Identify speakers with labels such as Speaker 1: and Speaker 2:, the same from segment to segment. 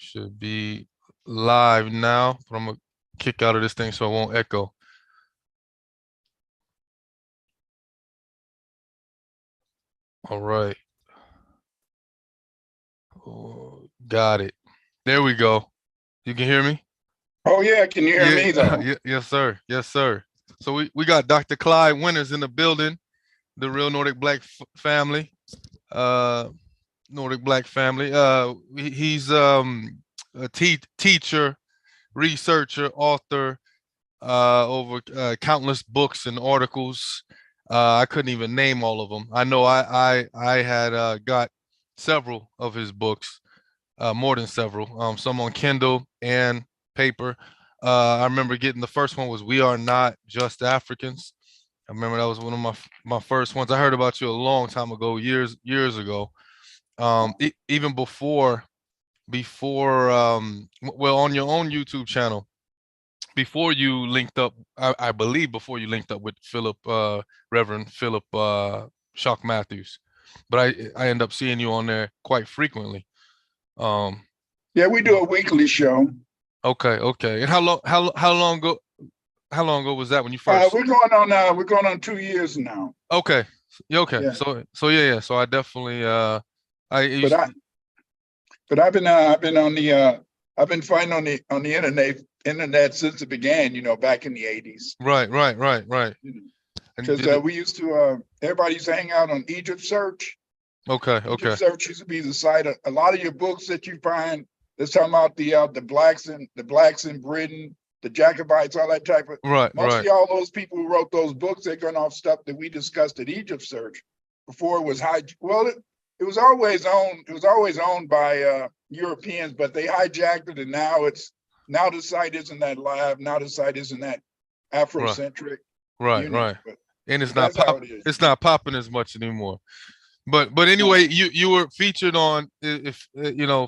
Speaker 1: Should be live now, but I'm gonna kick out of this thing so it won't echo. All right. Oh, got it. There we go. You can hear me?
Speaker 2: Oh yeah, can you hear
Speaker 1: Yeah,
Speaker 2: me though?
Speaker 1: yes, sir. Yes, sir. So we got Dr. Clyde Winters in the building, the real Nordic Black family. Uh Nordic Black family. He's a teacher, researcher, author, over countless books and articles. I couldn't even name all of them. I know I had got several of his books, more than several. Some on Kindle and paper. I remember getting the first one was "We Are Not Just Africans." I remember that was one of my first ones. I heard about you a long time ago, years ago. Even before well, on your own YouTube channel, before you linked up, I believe before you linked up with Philip, Reverend Philip Shock Matthews, but I end up seeing you on there quite frequently.
Speaker 2: Yeah, we do a weekly show.
Speaker 1: Okay. And how long ago was that when you first?
Speaker 2: We're going on 2 years now.
Speaker 1: Okay. Yeah, okay.
Speaker 2: Yeah.
Speaker 1: So yeah. So I definitely
Speaker 2: But I've been on the I've been fighting on the internet since it began, back in the 80s.
Speaker 1: Right.
Speaker 2: Because we used to everybody used to hang out on Egypt Search.
Speaker 1: Okay.
Speaker 2: Egypt Search used to be the site of a lot of your books that you find that's talking about the blacks in Britain, the Jacobites, all that type of mostly all those people who wrote those books, they're going off stuff that we discussed at Egypt Search before it was it was always owned by Europeans, but they hijacked it, and now the site isn't that live. Now the site isn't that Afrocentric.
Speaker 1: Right.
Speaker 2: But
Speaker 1: and it's not popping as much anymore. But anyway, you were featured on, if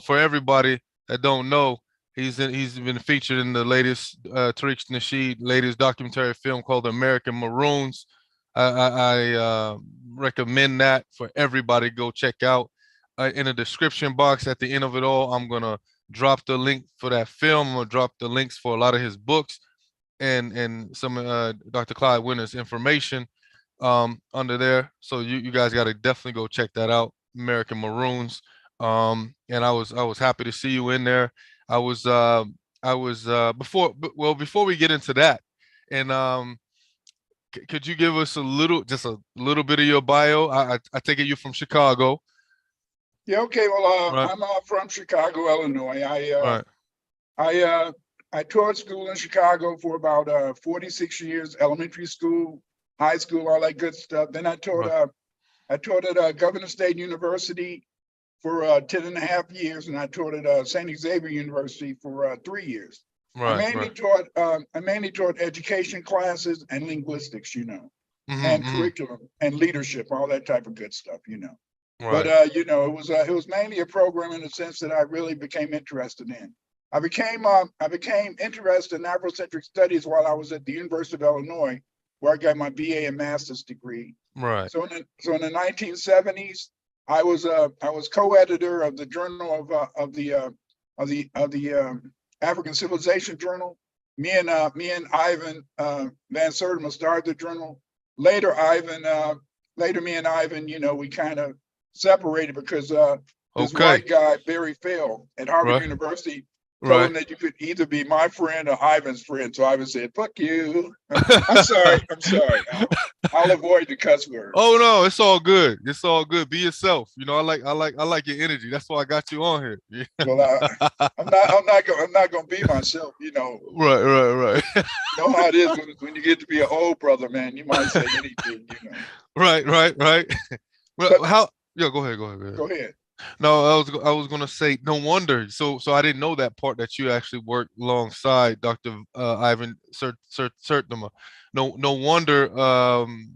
Speaker 1: for everybody that don't know, he's been featured in the latest Tariq Nasheed latest documentary film called American Maroons. I recommend that for everybody to go check out. In the description box at the end of it all, I'm gonna drop the link for that film. I'm gonna drop the links for a lot of his books and some Dr. Clyde Winter's information under there. So you guys got to definitely go check that out, American Maroons. And I was happy to see you in there. I was before we get into that, and could you give us just a little bit of your bio? I take it you're from Chicago.
Speaker 2: Yeah, okay. Well, I'm from Chicago, Illinois. I taught school in Chicago for about 46 years, elementary school, high school, all that good stuff. Then I taught at Governor State University for 10 and a half years, and I taught at St. Xavier University for 3 years. I mainly taught education classes and linguistics, and curriculum and leadership, all that type of good stuff, But it was mainly a program in the sense that I really became interested in. I became interested in Afrocentric studies while I was at the University of Illinois, where I got my BA and master's degree.
Speaker 1: Right.
Speaker 2: So in the 1970s, I was co-editor of the Journal of the African Civilization Journal. Me and Ivan Van Sertima started the journal. Later, me and Ivan, we kind of separated because this white guy, Barry Phil, at Harvard University, told him that you could either be my friend or Ivan's friend. So Ivan said, "Fuck you." I'm sorry. I'll avoid the cuss word.
Speaker 1: Oh no, it's all good. It's all good. Be yourself. I like your energy. That's why I got you on here.
Speaker 2: Well, I'm not gonna be myself.
Speaker 1: Right.
Speaker 2: You know how it is when you get to be an old brother, man. You might say anything.
Speaker 1: Right. Well, go ahead.
Speaker 2: Go ahead.
Speaker 1: No, I was gonna say no wonder. So I didn't know that part that you actually worked alongside Dr. Ivan Sertima. No wonder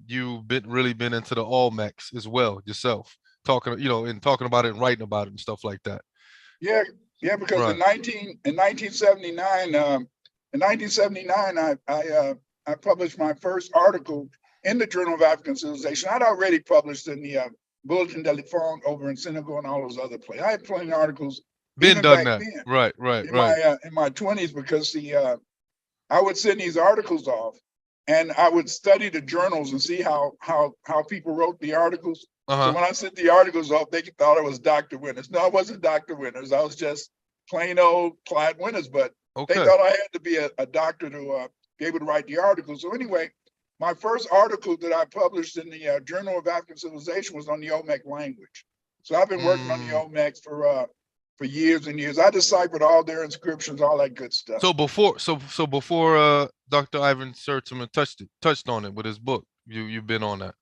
Speaker 1: you've really been into the Olmecs as well yourself, talking about it and writing about it and stuff like that.
Speaker 2: Yeah, because in 1979, I published my first article in the Journal of African Civilization. I'd already published in the Bulletin de l'Enfant over in Senegal and all those other places. I had plenty of articles
Speaker 1: Been
Speaker 2: even
Speaker 1: done
Speaker 2: back
Speaker 1: that.
Speaker 2: then
Speaker 1: Right, right, right.
Speaker 2: in my 20s, because I would send these articles off, and I would study the journals and see how people wrote the articles. So
Speaker 1: Uh-huh.
Speaker 2: when I sent the articles off, they thought I was Dr. Winters. No, I wasn't Dr. Winters. I was just plain old Clyde Winters, but they
Speaker 1: Okay.
Speaker 2: thought I had to be a doctor to be able to write the articles. So anyway, my first article that I published in the Journal of African Civilization was on the Olmec language. So I've been working on the Olmecs for years and years. I deciphered all their inscriptions, all that good stuff.
Speaker 1: So before Dr. Ivan Sertima touched on it with his book, you've been on that.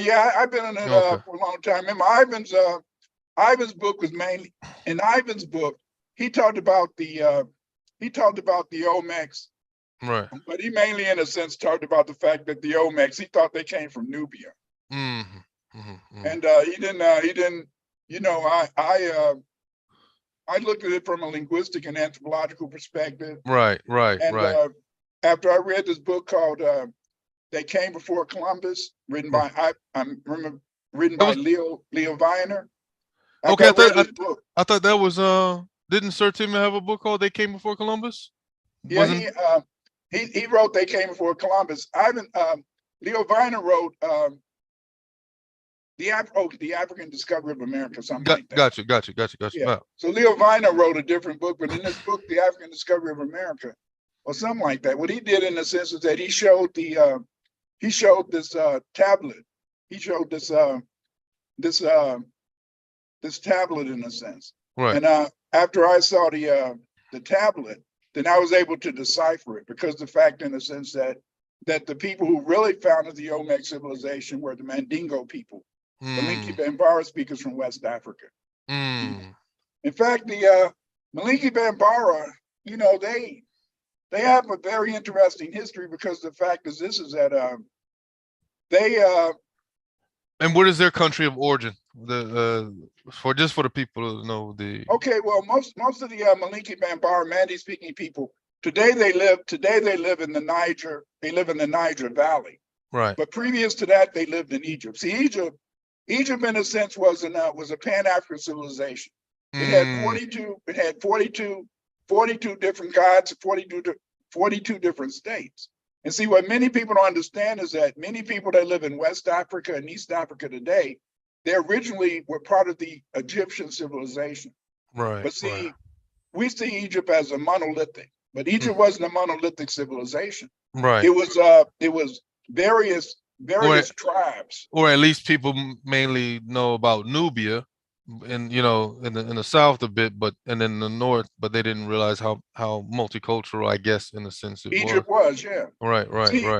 Speaker 2: Yeah, I've been on it
Speaker 1: Okay.
Speaker 2: for a long time. Remember, Ivan's book was mainly in Ivan's book. He talked about the Olmecs,
Speaker 1: Right.
Speaker 2: but he mainly, in a sense, talked about the fact that the Olmecs, he thought they came from Nubia, and he didn't. You know, I looked at it from a linguistic and anthropological perspective.
Speaker 1: Right, right,
Speaker 2: And
Speaker 1: right.
Speaker 2: after I read this book called "They Came Before Columbus," written by Leo Viner.
Speaker 1: Okay,
Speaker 2: I read this book.
Speaker 1: I thought that was didn't Sertima have a book called They Came Before Columbus?
Speaker 2: Yeah, he wrote "They Came Before Columbus." Leo Viner wrote the African Discovery of America, something like that.
Speaker 1: Gotcha.
Speaker 2: Yeah.
Speaker 1: Wow.
Speaker 2: So Leo Viner wrote a different book, but in this book, The African Discovery of America, or something like that. What he did, in a sense, is that he showed this tablet. He showed this tablet, in a sense.
Speaker 1: Right.
Speaker 2: And after I saw the tablet, then I was able to decipher it, because the fact, in a sense, that the people who really founded the Olmec civilization were the Mandingo people, the Malinke Bambara speakers from West Africa. In fact, the Malinke Bambara, you know, they have a very interesting history, because the fact is that
Speaker 1: and what is their country of origin? For the people to know the.
Speaker 2: Okay, well, most of the Malinke Bambara Mandi speaking people today they live in the Niger. They live in the Niger Valley.
Speaker 1: Right.
Speaker 2: But previous to that, they lived in Egypt. See, Egypt in a sense was a Pan-African civilization. It had 42 different gods, 42 different states. And see, what many people don't understand is that many people that live in West Africa and East Africa today, they originally were part of the Egyptian civilization.
Speaker 1: Right.
Speaker 2: But see, we see Egypt as a monolithic, but Egypt wasn't a monolithic civilization.
Speaker 1: Right.
Speaker 2: It was various tribes.
Speaker 1: Or at least people mainly know about Nubia, and in the south a bit, and in the north, but they didn't realize how multicultural, I guess, in a sense it
Speaker 2: Egypt was, yeah.
Speaker 1: Right.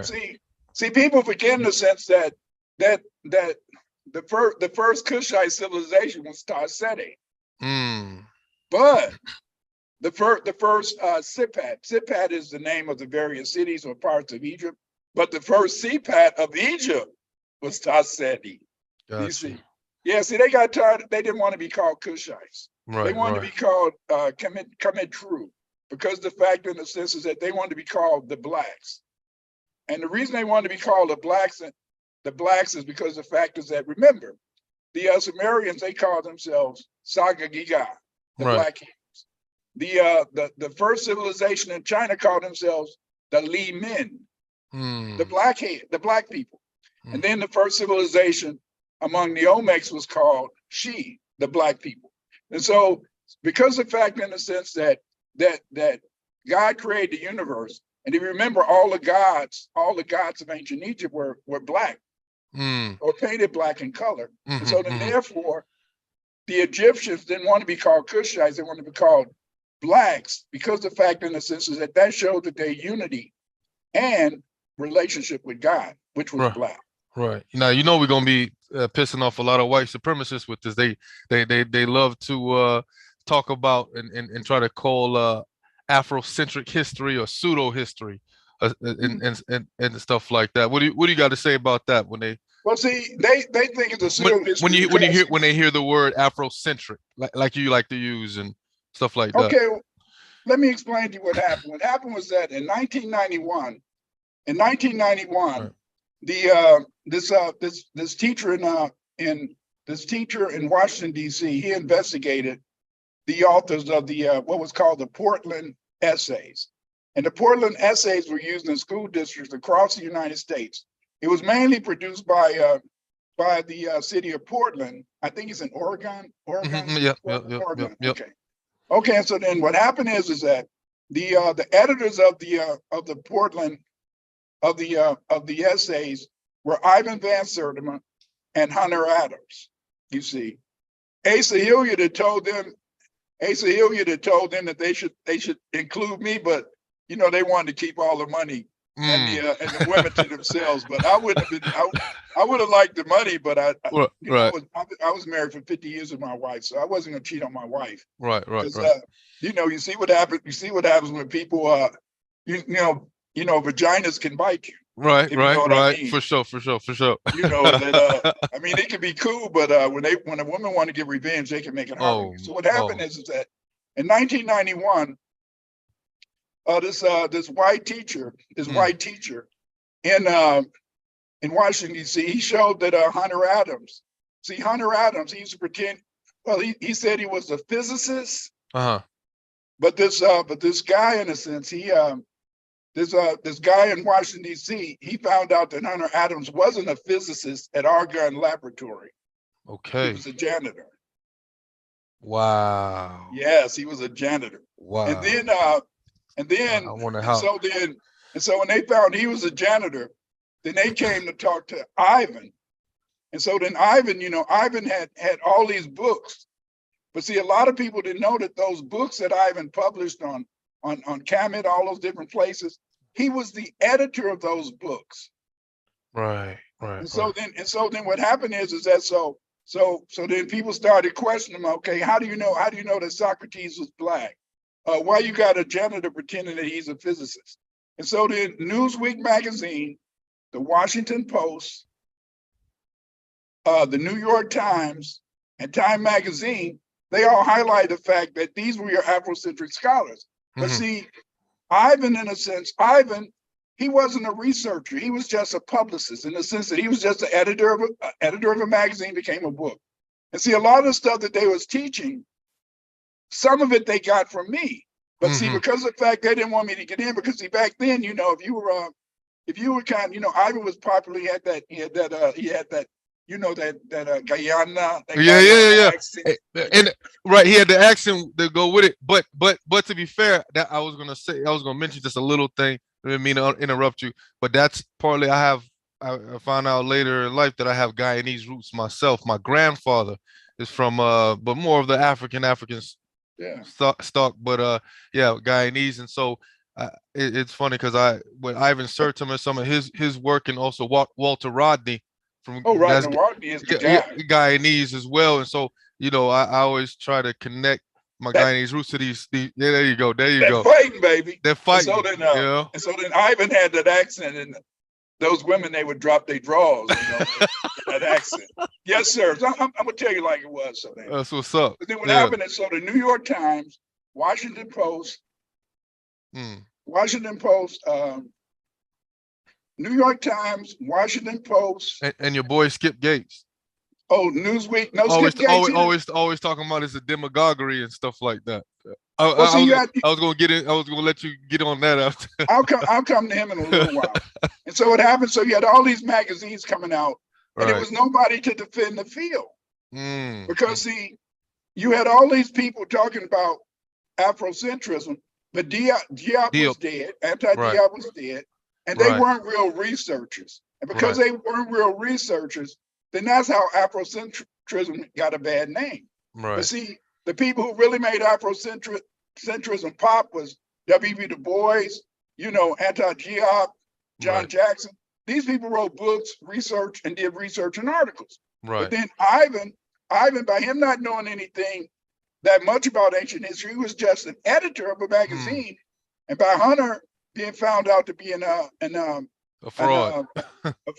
Speaker 2: See, people forget, in the sense that the first Kushite civilization was Tarseti. But the first Sipat is the name of the various cities or parts of Egypt. But the first Sipat of Egypt was Tarseti.
Speaker 1: Gotcha.
Speaker 2: You see. Yeah, see, they got tired. They didn't want to be called Kushites.
Speaker 1: Right,
Speaker 2: they wanted to be called Kemetru, because the fact, in the sense, is that they wanted to be called the blacks. And the reason they wanted to be called the blacks is because the fact is that, remember, the Sumerians, they called themselves Sagagiga, the Black Hebrews. The first civilization in China called themselves the Li Min, the black people. And then the first civilization among the Olmecs was called She, the black people. And so, because of the fact, in the sense that God created the universe, and if you remember, all the gods of ancient Egypt were black, or painted black in color. And so then, therefore, the Egyptians didn't want to be called Kushites; they wanted to be called blacks, because the fact, in the sense, is that showed that their unity and relationship with God, which was black.
Speaker 1: Right. Now, we're gonna be pissing off a lot of white supremacists with this. They love to talk about and try to call Afrocentric history or pseudo history, and stuff like that. What do you got to say about that when they?
Speaker 2: Well, see, they think it's a pseudo history.
Speaker 1: When they hear the word Afrocentric, like you like to use and stuff like that.
Speaker 2: Okay, well, let me explain to you what happened. What happened was that in 1991, this teacher in Washington, D.C., he investigated the authors of the what was called the Portland Essays. And the Portland Essays were used in school districts across the United States. It was mainly produced by the city of Portland. I think it's in Oregon.
Speaker 1: Yep.
Speaker 2: Oregon. Okay. Okay. And so then what happened is that the editors of the Portland of the essays were Ivan Van Sertima and Hunter Adams. You see, Asa Hilliard had told them that they should include me, but you know they wanted to keep all the money and the women to themselves. But I wouldn't have been. I would have liked the money, but I was married for 50 years with my wife, so I wasn't gonna cheat on my wife.
Speaker 1: Right.
Speaker 2: You know, you see what happens. You see what happens when people, you know, vaginas can bite you.
Speaker 1: Right.
Speaker 2: I mean.
Speaker 1: For sure.
Speaker 2: You know that. I mean, it can be cool, but when a woman want to get revenge, they can make it hard. So what happened is that in 1991, this white teacher in Washington D.C., he showed that Hunter Adams. See, Hunter Adams, he used to pretend. Well, he said he was a physicist. But this guy, in a sense, this guy in Washington D.C., he found out that Hunter Adams wasn't a physicist at Argonne Laboratory.
Speaker 1: Okay.
Speaker 2: He was a janitor.
Speaker 1: Wow.
Speaker 2: Yes, he was a janitor.
Speaker 1: Wow.
Speaker 2: And then
Speaker 1: I wonder how.
Speaker 2: So when they found he was a janitor, then they came to talk to Ivan. And so then Ivan had all these books. But see, a lot of people didn't know that those books that Ivan published on Camet, all those different places, he was the editor of those books.
Speaker 1: Right.
Speaker 2: And so then what happened is that so then people started questioning him. Okay, how do you know that Socrates was black? Why you got a janitor pretending that he's a physicist? And so then Newsweek magazine, the Washington Post, the New York Times, and Time magazine, they all highlight the fact that these were your Afrocentric scholars. But see, Ivan, in a sense, he wasn't a researcher. He was just a publicist in the sense that he was just an editor of a magazine, became a book. And see, a lot of the stuff that they was teaching, some of it they got from me. But see, because of the fact they didn't want me to get in, because see, back then, you know, if you were kind of, you know, Ivan was popular. He had that you know, that Guyana.
Speaker 1: Yeah. And right, he had the accent to go with it. But to be fair, that I was gonna mention just a little thing. I didn't mean to interrupt you, but that's partly I found out later in life that I have Guyanese roots myself. My grandfather is from but more of the African stock, but Guyanese. And so it's funny because with Ivan Sertim and some of his work, and also Walter Rodney from
Speaker 2: Rodney is the guy.
Speaker 1: Guyanese as well. And so, you know, I always try to connect my Guyanese roots to these there you go.
Speaker 2: They're fighting, baby.
Speaker 1: They're fighting.
Speaker 2: And so then Ivan had that accent, and those women, they would drop their drawers, you know, that accent. Yes, sir. So I'm gonna tell you like it was. So then,
Speaker 1: that's what's up.
Speaker 2: But then what happened is, so the New York Times, Washington Post, New York Times, Washington Post,
Speaker 1: and your boy Skip Gates.
Speaker 2: Oh, Newsweek. No,
Speaker 1: always,
Speaker 2: Skip Gates.
Speaker 1: Always talking about his demagoguery and stuff like that. I was gonna get in. I was gonna let you get on that after.
Speaker 2: I'll come to him in a little while. And so what happened? So you had all these magazines coming out, and there was nobody to defend the field because see, you had all these people talking about Afrocentrism, but Diop was dead. Anti-Diop was dead. And they weren't real researchers. And because they weren't real researchers, then that's how Afrocentrism got a bad name.
Speaker 1: Right.
Speaker 2: But see, the people who really made Afrocentrism pop was W.B. Du Bois, you know, Anti-Diop, John Jackson. These people wrote books, research, and did research and articles.
Speaker 1: Right.
Speaker 2: But then Ivan, by him not knowing anything that much about ancient history, he was just an editor of a magazine. And by Hunter being found out to be a fraud,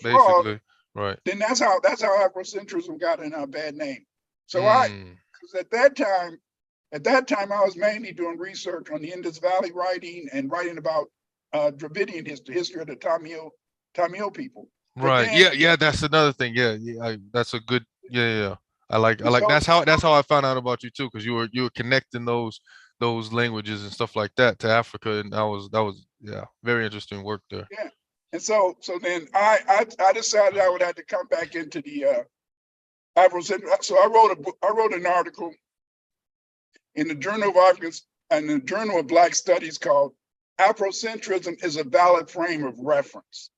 Speaker 1: basically, right?
Speaker 2: Then that's how Afrocentrism got in a bad name. So because at that time I was mainly doing research on the Indus Valley writing about Dravidian history of the Tamil people.
Speaker 1: Right. Then, that's another thing. That's a good. Yeah. I like
Speaker 2: So
Speaker 1: that's how I found out about you too, because you were connecting those languages and stuff like that to Africa, and that was yeah, very interesting work there.
Speaker 2: yeah, and so then I decided I would have to come back into the Afrocentric. So I wrote an article in the Journal of Africans and the Journal of Black Studies called "Afrocentrism is a Valid Frame of Reference."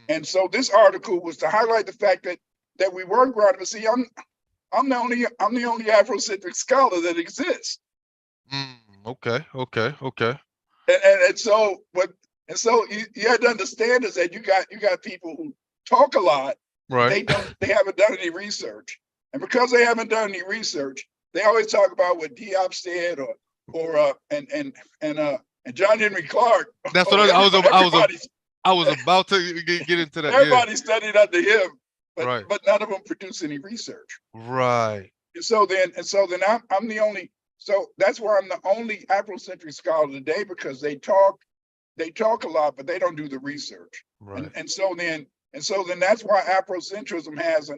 Speaker 2: And so this article was to highlight the fact that we were grounded. But see, I'm the only Afrocentric scholar that exists.
Speaker 1: Okay.
Speaker 2: And so you have to understand is that you got people who talk a lot, but
Speaker 1: Right.
Speaker 2: they haven't done any research. And because they haven't done any research, they always talk about what Diop said and John Henry Clark.
Speaker 1: That's what I was about to get into that.
Speaker 2: Everybody studied under him,
Speaker 1: Right.
Speaker 2: but none of them produced any research.
Speaker 1: Right.
Speaker 2: And so then I'm the only. So that's why I'm the only Afrocentric scholar today, because they talk a lot, but they don't do the research.
Speaker 1: Right.
Speaker 2: And so then that's why Afrocentrism has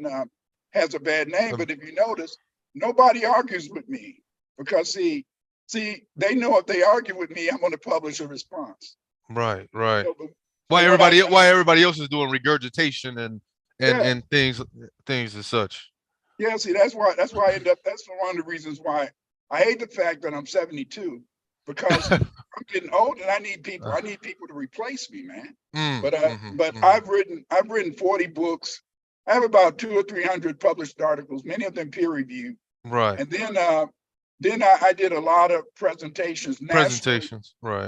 Speaker 2: a bad name. But if you notice, nobody argues with me, because see, they know if they argue with me, I'm going to publish a response.
Speaker 1: Right.
Speaker 2: So,
Speaker 1: Why everybody else is doing regurgitation and things as such.
Speaker 2: Yeah, see, that's why I end up. That's one of the reasons why I hate the fact that I'm 72, because I'm getting old and I need people to replace me, man. But I've written 40 books. I have about 200 or 300 published articles, many of them peer reviewed.
Speaker 1: Right.
Speaker 2: And then I did a lot of presentations,
Speaker 1: right,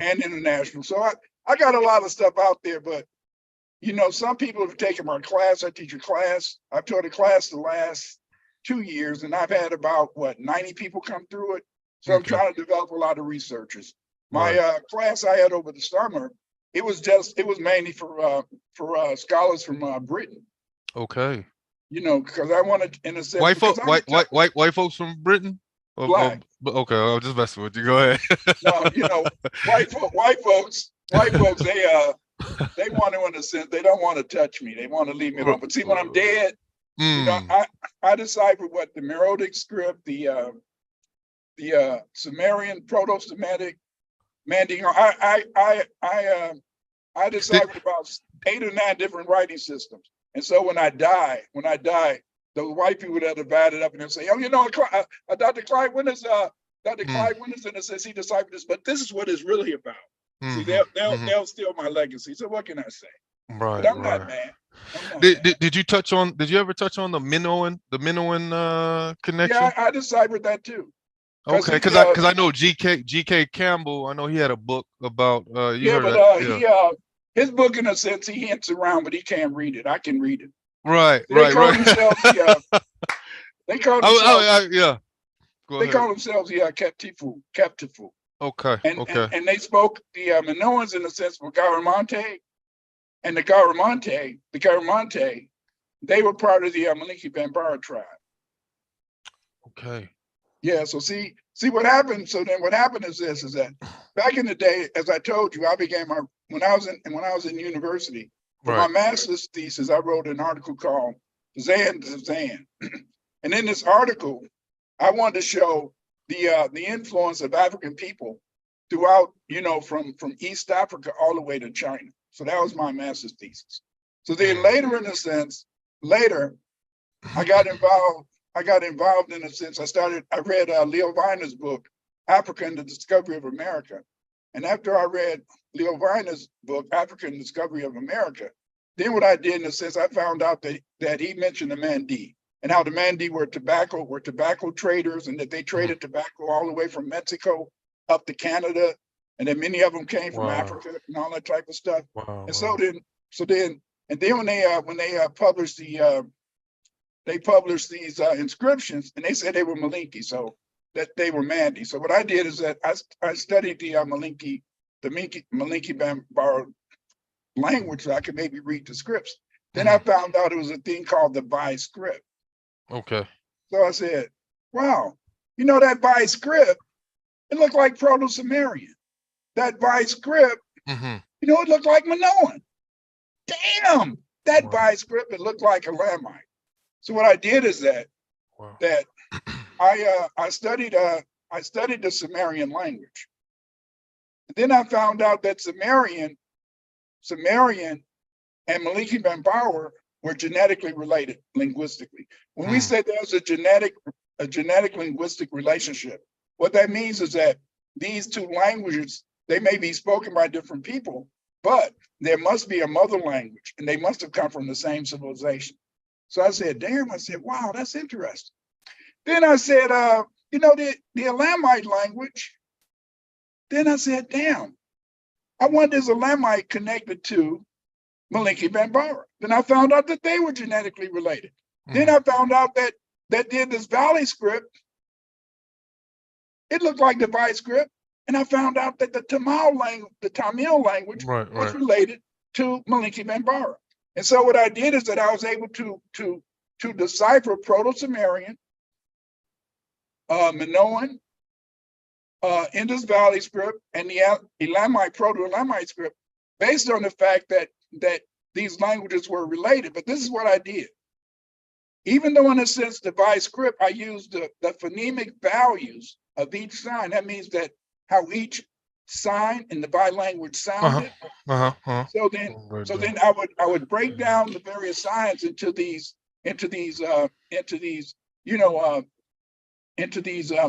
Speaker 2: and international. So I got a lot of stuff out there, but some people have taken my class. I teach a class. I've taught a class the last 2 years, and I've had about 90 people come through it. So I'm trying to develop a lot of researchers. My class I had over the summer, it was mainly for scholars from Britain.
Speaker 1: Okay.
Speaker 2: Because I wanted, in a sense,
Speaker 1: white folks from Britain.
Speaker 2: Black.
Speaker 1: Okay, I was just messing with you. Go ahead.
Speaker 2: No, white folks, they want to, in a sense, they don't want to touch me. They want to leave me alone. But see, when I'm dead, I deciphered what the Meroitic script, the Sumerian, Proto-Semitic, Mandingo. I deciphered about 8 or 9 different writing systems. And so when I die, the white people that divided up and they'll say, oh, Dr. Clyde Winters, in a sense, he deciphered this, but this is what it's really about. See, they'll steal my legacy. So what can I say?
Speaker 1: Right.
Speaker 2: But I'm not mad.
Speaker 1: Did you ever touch on the Minoan connection?
Speaker 2: Yeah, I deciphered that too.
Speaker 1: Okay, because I know G.K. Campbell. I know he had a book about.
Speaker 2: His book, in a sense, he hints around, but he can't read it. I can read it.
Speaker 1: Right.
Speaker 2: They call themselves They call themselves Captifu.
Speaker 1: Okay.
Speaker 2: And they spoke the Minoans, in a sense, were Garamonte, and the Garamonte, they were part of the Malinki Bambara tribe.
Speaker 1: Okay.
Speaker 2: Yeah. So see what happened. So then what happened is that back in the day, as I told you, I began when I was in university. For my master's thesis, I wrote an article called Zan to Zan. And in this article, I wanted to show the influence of African people throughout, from East Africa all the way to China. So that was my master's thesis. So then later, in a sense, I got involved in a sense. I read Leo Viner's book, Africa and the Discovery of America. And after I read Leo Viner's book, Africa and the Discovery of America, then what I did, in a sense, I found out that he mentioned the Mandi, and how the Mandi were tobacco traders, and that they traded tobacco all the way from Mexico up to Canada, and then many of them came from Africa and all that type of stuff. And so then when they published these inscriptions, and they said they were Malinki, so that they were Mandi. So what I did is that I studied the Malinki Bambara language, so I could maybe read the scripts. Then I found out it was a thing called the Bai script.
Speaker 1: Okay.
Speaker 2: So I said, wow, that Bai script, it looked like Proto-Sumerian. That Bai script, it looked like Minoan. Damn, that Bai script, it looked like a Lamite. So what I did is that
Speaker 1: Wow.
Speaker 2: that I studied the Sumerian language. Then I found out that Sumerian and Maliki Bambara were genetically related linguistically. When we say there's a genetic linguistic relationship, what that means is that these two languages, they may be spoken by different people, but there must be a mother language and they must have come from the same civilization. So I said, damn, I said, wow, that's interesting. Then I said, the Elamite language. Then I said, damn, I wonder is Elamite connected to Maliki Bambara? Then I found out that they were genetically related. Then I found out that did this Valley script, it looked like the Valley script. And I found out that the Tamil language was related to Maliki Bambara. And so what I did is that I was able to decipher Proto-Sumerian, Minoan, Indus Valley script, and the Elamite, Proto-Elamite script, based on the fact that these languages were related. But this is what I did. Even though in a sense the Valley script, I used the phonemic values of each sign. That means that how each sign in the Valley language sounded. So then I would break down the various signs into these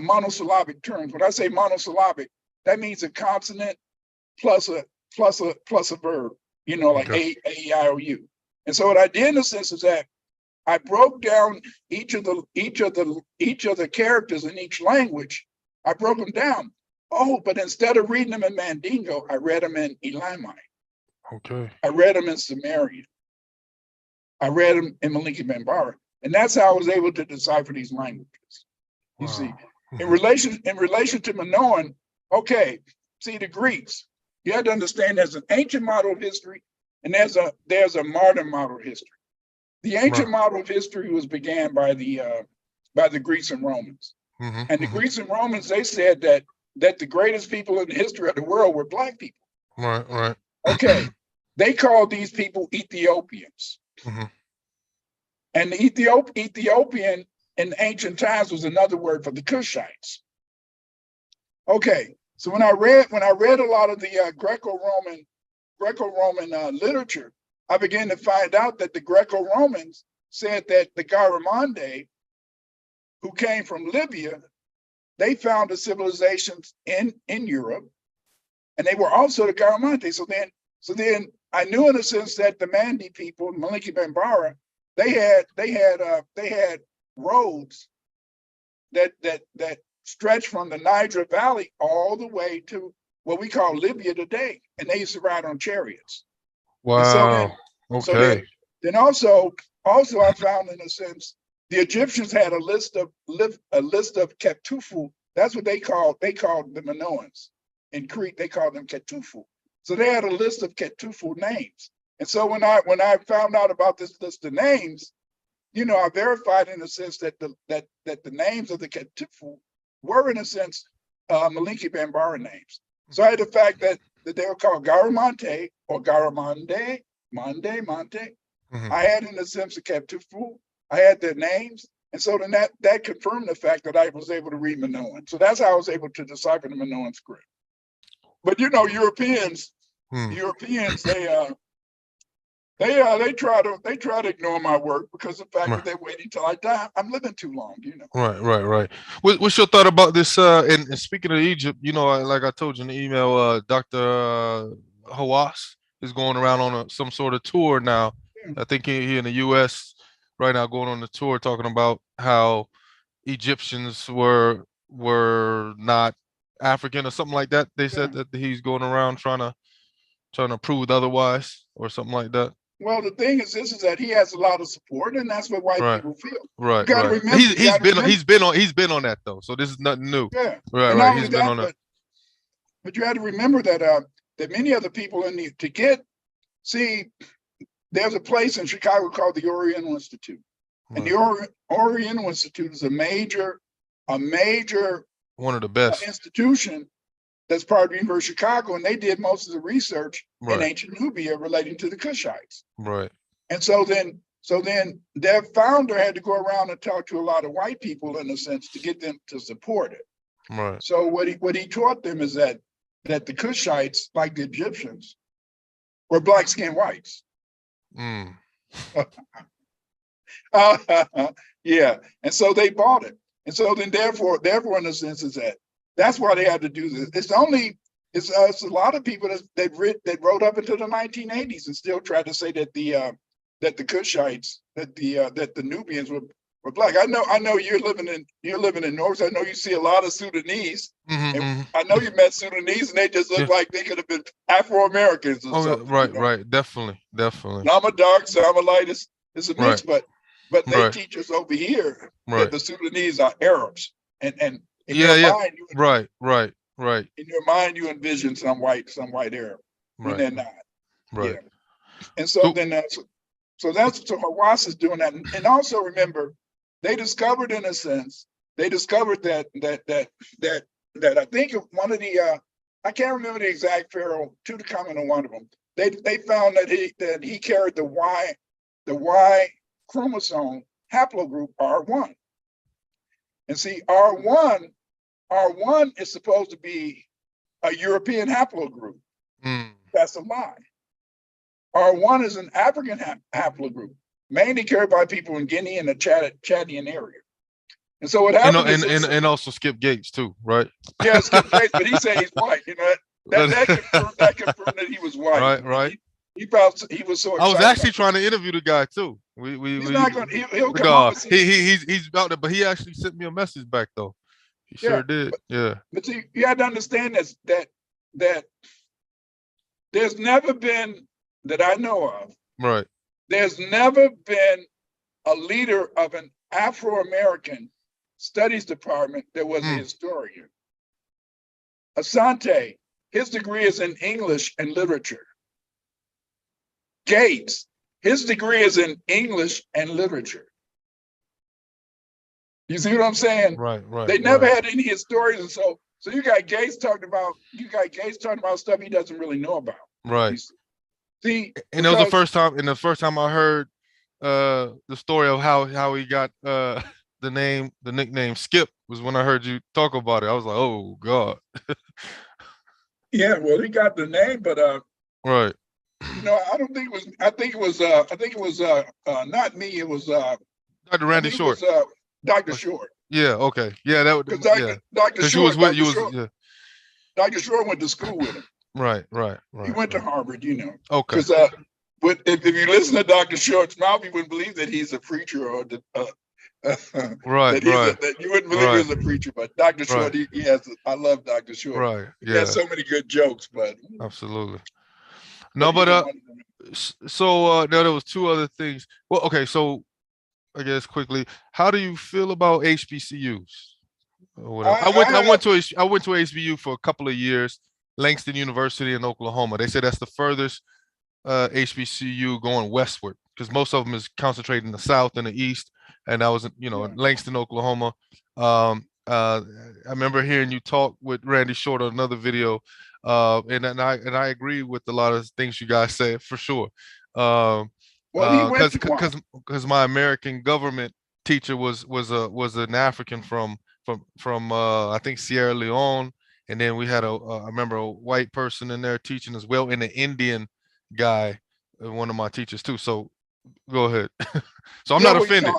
Speaker 2: monosyllabic terms. When I say monosyllabic, that means a consonant plus a verb, like A, E, I, O, U. And so what I did in a sense is that I broke down each of the characters in each language. I broke them down. Oh, but instead of reading them in Mandingo, I read them in Elamite.
Speaker 1: Okay.
Speaker 2: I read them in Sumerian. I read them in Maliki Bambara. And that's how I was able to decipher these languages. You see, in relation to Minoan, okay, see the Greeks, you have to understand there's an ancient model of history and there's a modern model of history. The ancient model of history was began by the Greeks and Romans. And the Greeks and Romans, they said that the greatest people in the history of the world were Black people.
Speaker 1: Right.
Speaker 2: Okay, they called these people Ethiopians. And the Ethiopian in ancient times was another word for the Cushites. Okay, so when I read a lot of the Greco-Roman literature, I began to find out that the Greco-Romans said that the Garamande, who came from Libya, they found the civilizations in Europe, and they were also the Garamante. So then I knew in a sense that the Mandi people, Maliki Bambara, they had roads that stretched from the Niger Valley all the way to what we call Libya today, and they used to ride on chariots.
Speaker 1: Wow.
Speaker 2: So then also I found in a sense the Egyptians had a list of Ketufu. That's what they called the Minoans. In Crete, they called them Ketufu. So they had a list of Ketufu names. And so when I found out about this list of names, I verified in a sense that the names of the Ketufu were in a sense Maliki Bambara names. So I had the fact that they were called Garamante or Garamande, Monte. I had in a sense the Ketufu. I had their names. And so then that confirmed the fact that I was able to read Minoan. So that's how I was able to decipher the Minoan script. But Europeans, they try to ignore my work because of the fact that they're waiting till I die. I'm living too long,
Speaker 1: Right. What's your thought about this? And speaking of Egypt, like I told you in the email, Dr. Hawass is going around on some sort of tour now. I think here in the U.S. right now, going on the tour, talking about how Egyptians were not African or something like that. They said that he's going around trying to prove otherwise or something like that.
Speaker 2: Well, the thing is, this is that he has a lot of support, and that's what white people feel.
Speaker 1: Right. Remember, he's been on that though, so this is nothing new.
Speaker 2: Yeah.
Speaker 1: Right. He's been on that.
Speaker 2: But you have to remember that many other people there's a place in Chicago called the Oriental Institute, and the Oriental Institute is a major
Speaker 1: one of the best
Speaker 2: institution that's part of the University of Chicago, and they did most of the research in ancient Nubia relating to the Cushites.
Speaker 1: Right.
Speaker 2: And so So then their founder had to go around and talk to a lot of white people, in a sense, to get them to support it.
Speaker 1: Right.
Speaker 2: So what he taught them is that the Kushites, like the Egyptians, were black-skinned whites.
Speaker 1: Mm.
Speaker 2: Yeah, and so they bought it, and so then therefore, in a sense, is that's why they had to do this. It's a lot of people that wrote up into the 1980s and still tried to say that the Kushites, that the Nubians were black. I know you're living in North. I know you see a lot of Sudanese. And I know you met Sudanese, and they just look like they could have been Afro-Americans or something.
Speaker 1: Right, right, definitely.
Speaker 2: Some are dark, some are light. It's a mix, but they teach us over here that the Sudanese are Arabs, and in your mind,
Speaker 1: right.
Speaker 2: In your mind, you envision some white Arab when they're not.
Speaker 1: Right.
Speaker 2: Yeah. And so then so Hawass is doing that, and also remember, they discovered, in a sense, that I think one of the I can't remember the exact pharaoh, Tutankhamun or one of them. They found that he carried the Y chromosome haplogroup R1. And see, R1 is supposed to be a European haplogroup. That's a lie. R1 is an African haplogroup, mainly carried by people in Guinea and the Chadian area. And so what happened
Speaker 1: and also Skip Gates too, right?
Speaker 2: Yeah, Skip Gates, but he said he's white. You know, that confirmed that he was white.
Speaker 1: Right.
Speaker 2: He was so excited.
Speaker 1: I was actually trying to interview the guy too.
Speaker 2: He's not going. He'll come up.
Speaker 1: He's out there, but he actually sent me a message back though. He sure did.
Speaker 2: But see, you have to understand that there's never been, that I know of,
Speaker 1: right.
Speaker 2: There's never been a leader of an Afro-American studies department that was a historian. Asante, his degree is in English and literature. Gates, his degree is in English and literature. You see what I'm saying?
Speaker 1: Right.
Speaker 2: They never had any historians, and so you got Gates talking about stuff he doesn't really know about.
Speaker 1: Right.
Speaker 2: See,
Speaker 1: and it was the first time I heard the story of how he got the nickname Skip was when I heard you talk about it. I was like, oh God.
Speaker 2: Yeah, well, he got the name, but
Speaker 1: right.
Speaker 2: You know, I think it was not me. It was
Speaker 1: Dr. Randy Short.
Speaker 2: Dr. Short.
Speaker 1: Yeah. Okay. Yeah. That would.
Speaker 2: Dr. Short. Dr. Short went to school with him.
Speaker 1: Right.
Speaker 2: He went to Harvard. You know.
Speaker 1: Okay.
Speaker 2: Because if you listen to Dr. Short's mouth, you wouldn't believe that he's a preacher or
Speaker 1: right.
Speaker 2: That you wouldn't believe he was a preacher. But Dr. Short, he has. I love Dr. Short.
Speaker 1: Right. Yeah.
Speaker 2: He has so many good jokes. But
Speaker 1: absolutely. No, but so now there was two other things. Well, okay, so I guess quickly, how do you feel about HBCUs? I went to HBCU for a couple of years, Langston University in Oklahoma. They said that's the furthest HBCU going westward because most of them is concentrated in the south and the east, and I was in Langston, Oklahoma. I remember hearing you talk with Randy Short on another video. And I agree with a lot of things you guys said for sure. Because my American government teacher was an African from I think Sierra Leone, and then we had I remember a white person in there teaching as well, and an Indian guy, one of my teachers too. So go ahead. So I'm not offended.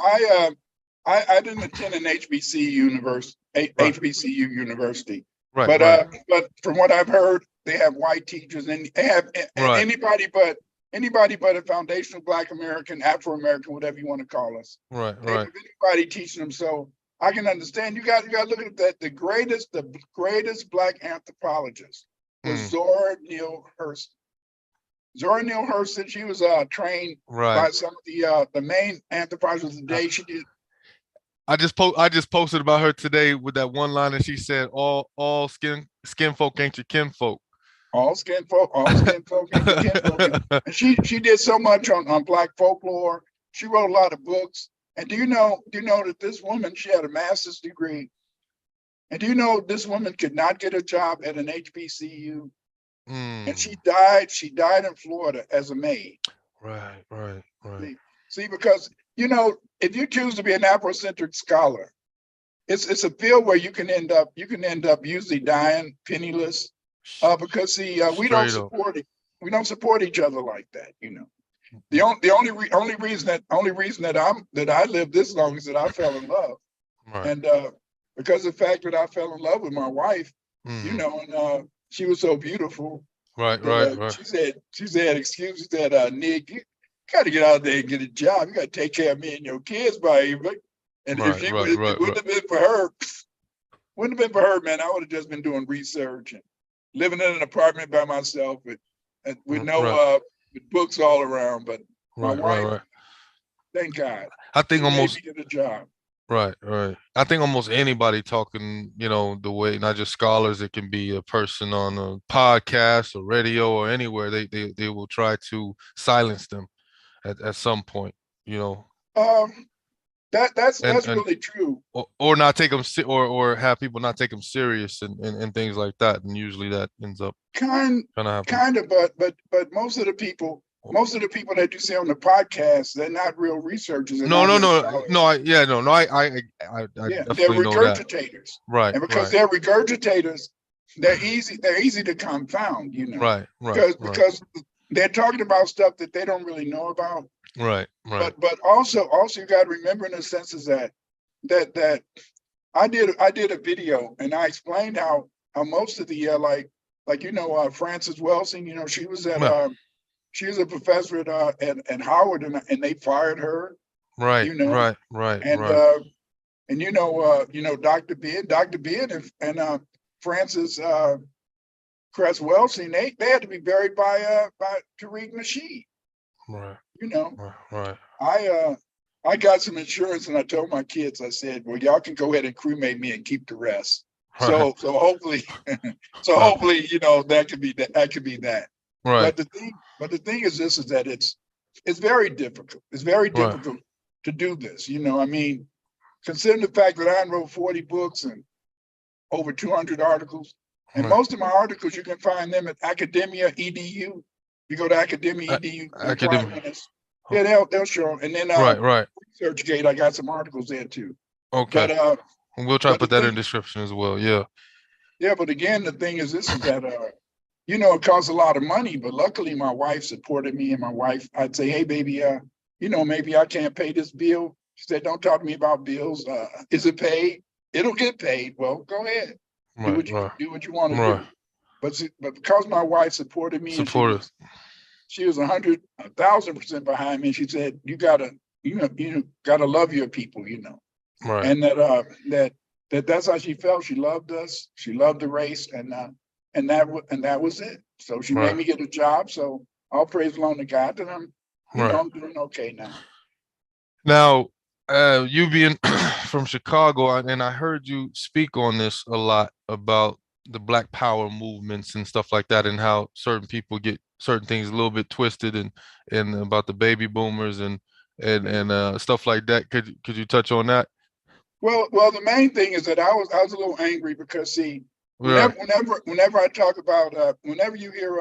Speaker 2: I didn't attend an HBCU university.
Speaker 1: Right,
Speaker 2: but from what I've heard, they have white teachers, and they have anybody but a foundational Black American, Afro-American, whatever you want to call us.
Speaker 1: Right.
Speaker 2: Anybody teaching them, so I can understand. You got to look at that. The greatest Black anthropologist was Zora Neale Hurston. Zora Neale Hurston, she was trained by some of the main anthropologists of the day. She did.
Speaker 1: I just posted about her today with that one line, and she said, "All skin folk ain't your kinfolk."
Speaker 2: All skin folk ain't your kinfolk. And she did so much on Black folklore. She wrote a lot of books. And do you know that this woman, she had a master's degree. And do you know this woman could not get a job at an HBCU? And she died in Florida as a maid.
Speaker 1: Right.
Speaker 2: See, because, if you choose to be an Afrocentric scholar, it's a field where you can end up usually dying penniless, because we don't
Speaker 1: Straight up.
Speaker 2: support each other like that. The only reason that I lived this long is that I fell in love,
Speaker 1: Right.
Speaker 2: and because of the fact that I fell in love with my wife,
Speaker 1: Mhm.
Speaker 2: and she was so beautiful.
Speaker 1: Right,
Speaker 2: That,
Speaker 1: right.
Speaker 2: she said, excuse me, Nick, you got to get out there and get a job. You got to take care of me and your kids, baby. And
Speaker 1: Right,
Speaker 2: if
Speaker 1: right,
Speaker 2: it
Speaker 1: right,
Speaker 2: wouldn't have been for her, man, I would have just been doing research and living in an apartment by myself with no with books all around. But my wife,
Speaker 1: right.
Speaker 2: thank God,
Speaker 1: I think
Speaker 2: she made
Speaker 1: almost
Speaker 2: me get a job.
Speaker 1: right. I think almost anybody talking, the way, not just scholars, it can be a person on a podcast or radio or anywhere. They will try to silence them at some point,
Speaker 2: Um, that's
Speaker 1: and
Speaker 2: really true.
Speaker 1: or not take them or have people not take them serious and things like that. And usually that ends up
Speaker 2: Kind
Speaker 1: kind of happening.
Speaker 2: kind of, but most of the people that you see on the podcast, they're not real researchers. They're
Speaker 1: No,
Speaker 2: not
Speaker 1: no,
Speaker 2: real
Speaker 1: no,
Speaker 2: scholars.
Speaker 1: no. I
Speaker 2: Yeah, they're
Speaker 1: definitely know that.
Speaker 2: regurgitators.
Speaker 1: Right,
Speaker 2: And because
Speaker 1: right,
Speaker 2: they're regurgitators, they're easy to confound, because they're talking about stuff that they don't really know about.
Speaker 1: right.
Speaker 2: But also you got to remember, in a sense, is that I did a video and I explained how most of the Frances Welsing,
Speaker 1: Yeah,
Speaker 2: she was a professor at Howard, and they fired her,
Speaker 1: right,
Speaker 2: you know,
Speaker 1: right,
Speaker 2: and
Speaker 1: right.
Speaker 2: Dr. Beard and Frances Cress Welsing, they had to be buried by Tariq Nasheed.
Speaker 1: Right, right.
Speaker 2: I got some insurance, and I told my kids, I said, well, y'all can go ahead and cremate me and keep the rest.
Speaker 1: Right,
Speaker 2: So hopefully,
Speaker 1: right,
Speaker 2: that could be that.
Speaker 1: right,
Speaker 2: But the thing is this, is that it's very difficult. It's very
Speaker 1: right,
Speaker 2: difficult to do this. I mean, considering the fact that I wrote 40 books and over 200 articles, and
Speaker 1: right.
Speaker 2: most of my articles, you can find them at Academia EDU. You go to Academia EDU, Clyde
Speaker 1: Academic.
Speaker 2: Winters. Yeah, they'll show them. And then
Speaker 1: Right.
Speaker 2: ResearchGate, I got some articles there too.
Speaker 1: Okay.
Speaker 2: But
Speaker 1: We'll try to
Speaker 2: but the
Speaker 1: put that in
Speaker 2: thing,
Speaker 1: the description as well. Yeah.
Speaker 2: yeah, but again, the thing is this, is that it costs a lot of money, but luckily my wife supported me, and my wife, I'd say, hey baby, maybe I can't pay this bill. She said, don't talk to me about bills. Is it paid? It'll get paid. Well, go ahead. Do
Speaker 1: Right,
Speaker 2: what
Speaker 1: right,
Speaker 2: you want to
Speaker 1: right.
Speaker 2: do. But because my wife supported me, and
Speaker 1: Supportive.
Speaker 2: she was 1,000% behind me. She said, you gotta love your people,
Speaker 1: Right,
Speaker 2: and that's how she felt. She loved us. She loved the race, and that was it. So she made
Speaker 1: right,
Speaker 2: me get a job. So all praise belong to God that
Speaker 1: right.
Speaker 2: I'm doing okay now.
Speaker 1: Now, you being from Chicago, and I heard you speak on this a lot about the Black Power movements and stuff like that, and how certain people get certain things a little bit twisted, and about the baby boomers and stuff like that. Could you touch on that?
Speaker 2: Well, the main thing is that I was a little angry because, see,
Speaker 1: Right,
Speaker 2: whenever I talk about whenever you hear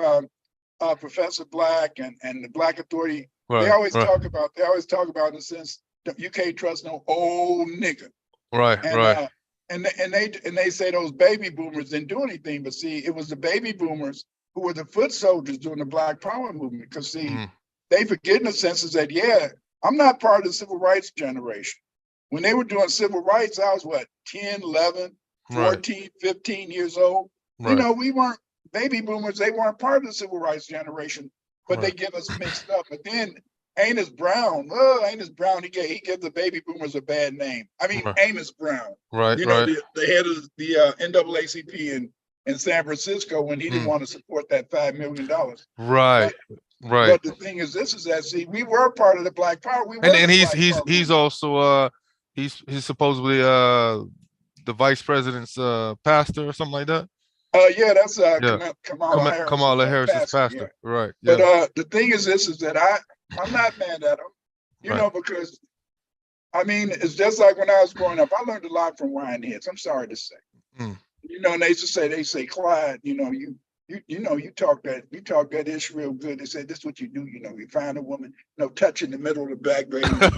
Speaker 2: Professor Black and the Black Authority, they
Speaker 1: right,
Speaker 2: always
Speaker 1: right,
Speaker 2: talk about in the sense that you can't trust no old nigga.
Speaker 1: right,
Speaker 2: And
Speaker 1: right,
Speaker 2: they say those baby boomers didn't do anything, but see, it was the baby boomers who were the foot soldiers during the Black Power movement. Because see,
Speaker 1: mm,
Speaker 2: they forget, in a sense, is that, yeah, I'm not part of the civil rights generation. When they were doing civil rights, I was what, 10, 11,
Speaker 1: right,
Speaker 2: 14, 15 years old.
Speaker 1: right,
Speaker 2: We weren't baby boomers. They weren't part of the civil rights generation, but they
Speaker 1: right,
Speaker 2: give us mixed up. But then Amos Brown, he gave the baby boomers a bad name. I mean,
Speaker 1: right,
Speaker 2: Amos Brown,
Speaker 1: right, right,
Speaker 2: the head of the NAACP in San Francisco, when he didn't
Speaker 1: mm,
Speaker 2: want to support that $5 million.
Speaker 1: right,
Speaker 2: But
Speaker 1: right.
Speaker 2: but the thing is, this is that, see, we were part of the Black Power. We
Speaker 1: And
Speaker 2: was
Speaker 1: and
Speaker 2: the
Speaker 1: he's
Speaker 2: Black
Speaker 1: he's
Speaker 2: Power
Speaker 1: he's
Speaker 2: movement.
Speaker 1: also he's supposedly the vice president's pastor or something like that.
Speaker 2: Yeah, that's
Speaker 1: Yeah.
Speaker 2: Kamala Harris's
Speaker 1: Kamala Harris's
Speaker 2: pastor. Yeah.
Speaker 1: pastor. Right.
Speaker 2: But
Speaker 1: Yeah.
Speaker 2: the thing is this, is that I'm not mad at him,
Speaker 1: Right.
Speaker 2: because I mean, it's just like when I was growing up, I learned a lot from Ryan Hicks. I'm sorry to say.
Speaker 1: Mm,
Speaker 2: And they used to say, Clyde, you talk that ish real good. They said this is what you do. You find a woman, touch in the middle of the back, baby. But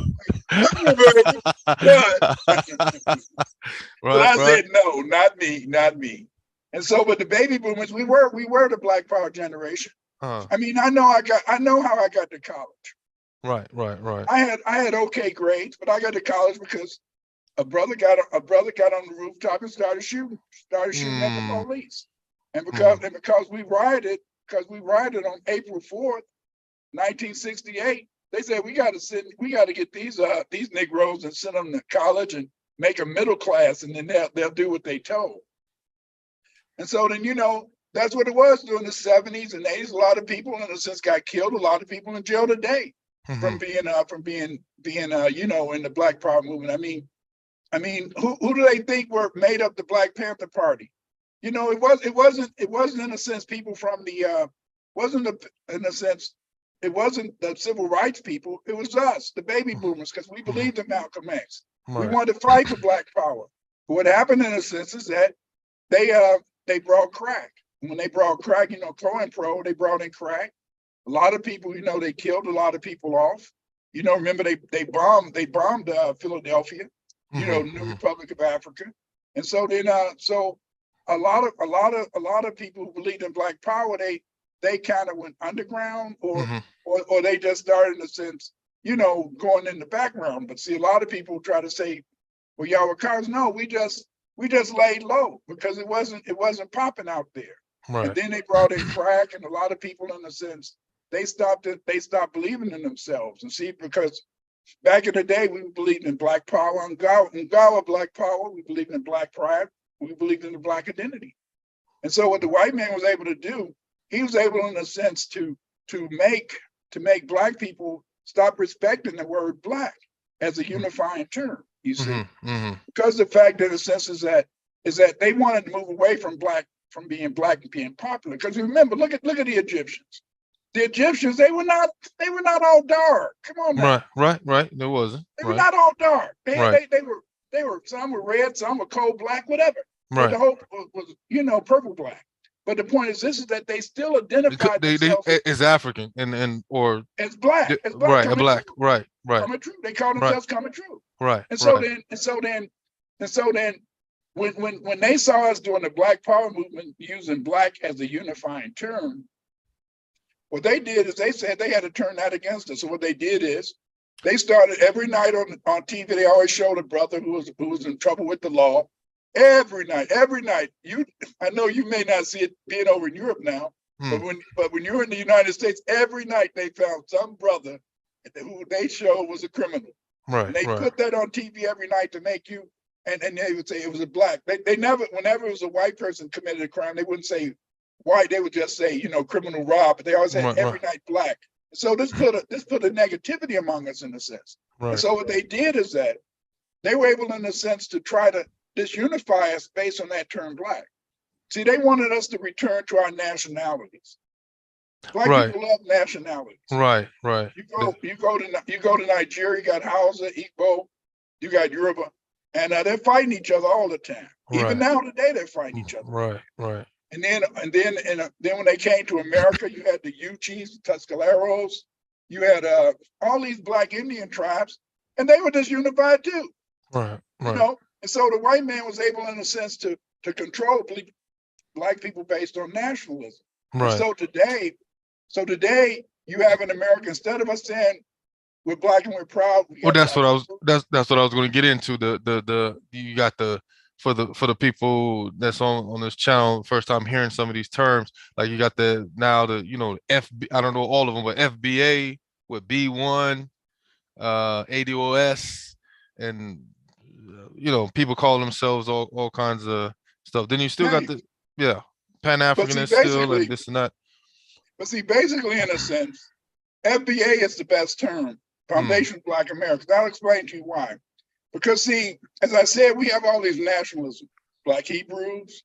Speaker 2: I said no, not me, not me. And so, but the baby boomers, we were the Black Power generation. I mean, I know how I got to college.
Speaker 1: Right.
Speaker 2: I had okay grades, but I got to college because a brother got on the rooftop and started shooting at the police. And because we rioted on April 4th, 1968, they said we got to get these Negroes and send them to college and make a middle class, and then they'll do what they told. And so then that's what it was during the 70s and 80s. A lot of people, in a sense, got killed. A lot of people in jail today from being in the Black Power movement. I mean, who do they think were made up the Black Panther Party? It wasn't in a sense people from the it wasn't the civil rights people. It was us, the baby boomers, because we believed in Malcolm X. Right. We wanted to fight for Black power. But what happened in a sense is that they brought crack. And when they brought crack, COINTELPRO, they brought in crack. A lot of people, they killed a lot of people off. Remember they bombed Philadelphia, New Republic of Africa. And so then so a lot of people who believed in Black power, they kind of went underground or they just started in a sense, going in the background. But see, a lot of people try to say, well, y'all were cowards. No, we just laid low because it wasn't popping out there. Right. And then they brought in crack, and a lot of people, in a sense, they stopped believing in themselves. And see, because back in the day, we believed in Black power and Gawa Black power. We believed in Black pride. We believed in the Black identity. And so what the white man was able to do, he was able, in a sense, to make Black people stop respecting the word Black as a unifying term. You see, because the fact, in a sense, is that they wanted to move away from being Black and being popular. Because remember, look at the Egyptians. The Egyptians, they were not all dark. Come on now.
Speaker 1: Right. There wasn't.
Speaker 2: They were not all dark. They were some were red, some were coal black, whatever. Right. But the whole was purple black. But the point is, this is that they still identified themselves
Speaker 1: as African and or
Speaker 2: as black,
Speaker 1: right, Black, right.
Speaker 2: Coming true. They call themselves coming true.
Speaker 1: Right.
Speaker 2: And so then when they saw us doing the Black Power movement using Black as a unifying term, what they did is they said they had to turn that against us. So what they did is they started every night on TV. They always showed a brother who was in trouble with the law. Every night. I know you may not see it being over in Europe now, but when you're in the United States, every night they found some brother who they showed was a criminal.
Speaker 1: Right.
Speaker 2: And they put that on TV every night to make you, and they would say it was a Black. They never, whenever it was a white person committed a crime, they wouldn't say white. They would just say, criminal Rob. But they always said every night Black. So this put a negativity among us, in a sense. Right. And so what they did is that they were able, in a sense, to try to disunify us based on that term Black. See, they wanted us to return to our nationalities. Black people love nationalities.
Speaker 1: Right.
Speaker 2: You go to Nigeria, you got Hausa, Igbo, you got Yoruba, and they're fighting each other all the time. Right. Even now today, they're fighting each other.
Speaker 1: Right.
Speaker 2: And then when they came to America, you had the Uchis, the Tuscaleros, you had all these Black Indian tribes, and they were disunified too.
Speaker 1: Right.
Speaker 2: And so the white man was able, in a sense, to control Black people based on nationalism. Right. And so today you have in America, instead of us saying we're Black and we're proud.
Speaker 1: That's what I was going to get into. You got for the people that's on this channel, first time hearing some of these terms, like you got the FB, I don't know all of them, but FBA with B1, ADOS, and people call themselves all kinds of stuff. Then you still got the Pan-Africanist still and this and that.
Speaker 2: But see, basically, in a sense, FBA is the best term, Foundation Black Americans. I'll explain to you why. Because see, as I said, we have all these nationalism, Black Hebrews,